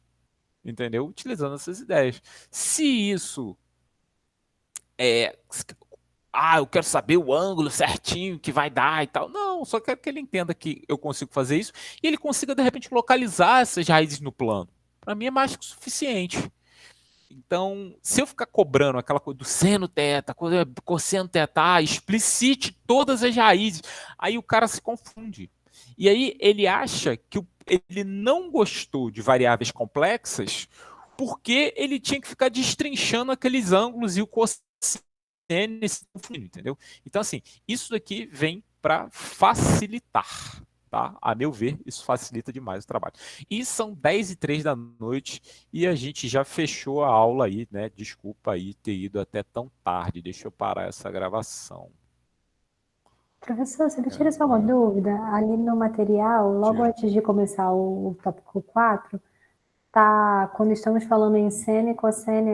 Entendeu? Utilizando essas ideias. Se isso eu quero saber o ângulo certinho que vai dar e tal. Não, só quero que ele entenda que eu consigo fazer isso e ele consiga, de repente, localizar essas raízes no plano. Para mim é mais que o suficiente. Então, se eu ficar cobrando aquela coisa do seno teta, cosseno teta, explicite todas as raízes, aí o cara se confunde. E aí ele acha que ele não gostou de variáveis complexas porque ele tinha que ficar destrinchando aqueles ângulos e o cosseno se confundindo, entendeu? Então, assim, isso daqui vem para facilitar. Tá? A meu ver, isso facilita demais o trabalho. E são 10h03 da noite e a gente já fechou a aula aí, né? Desculpa aí ter ido até tão tarde. Deixa eu parar essa gravação. Professor, você me tira só uma dúvida. Ali no material, logo antes de começar o tópico 4, tá, quando estamos falando em seno e cosseno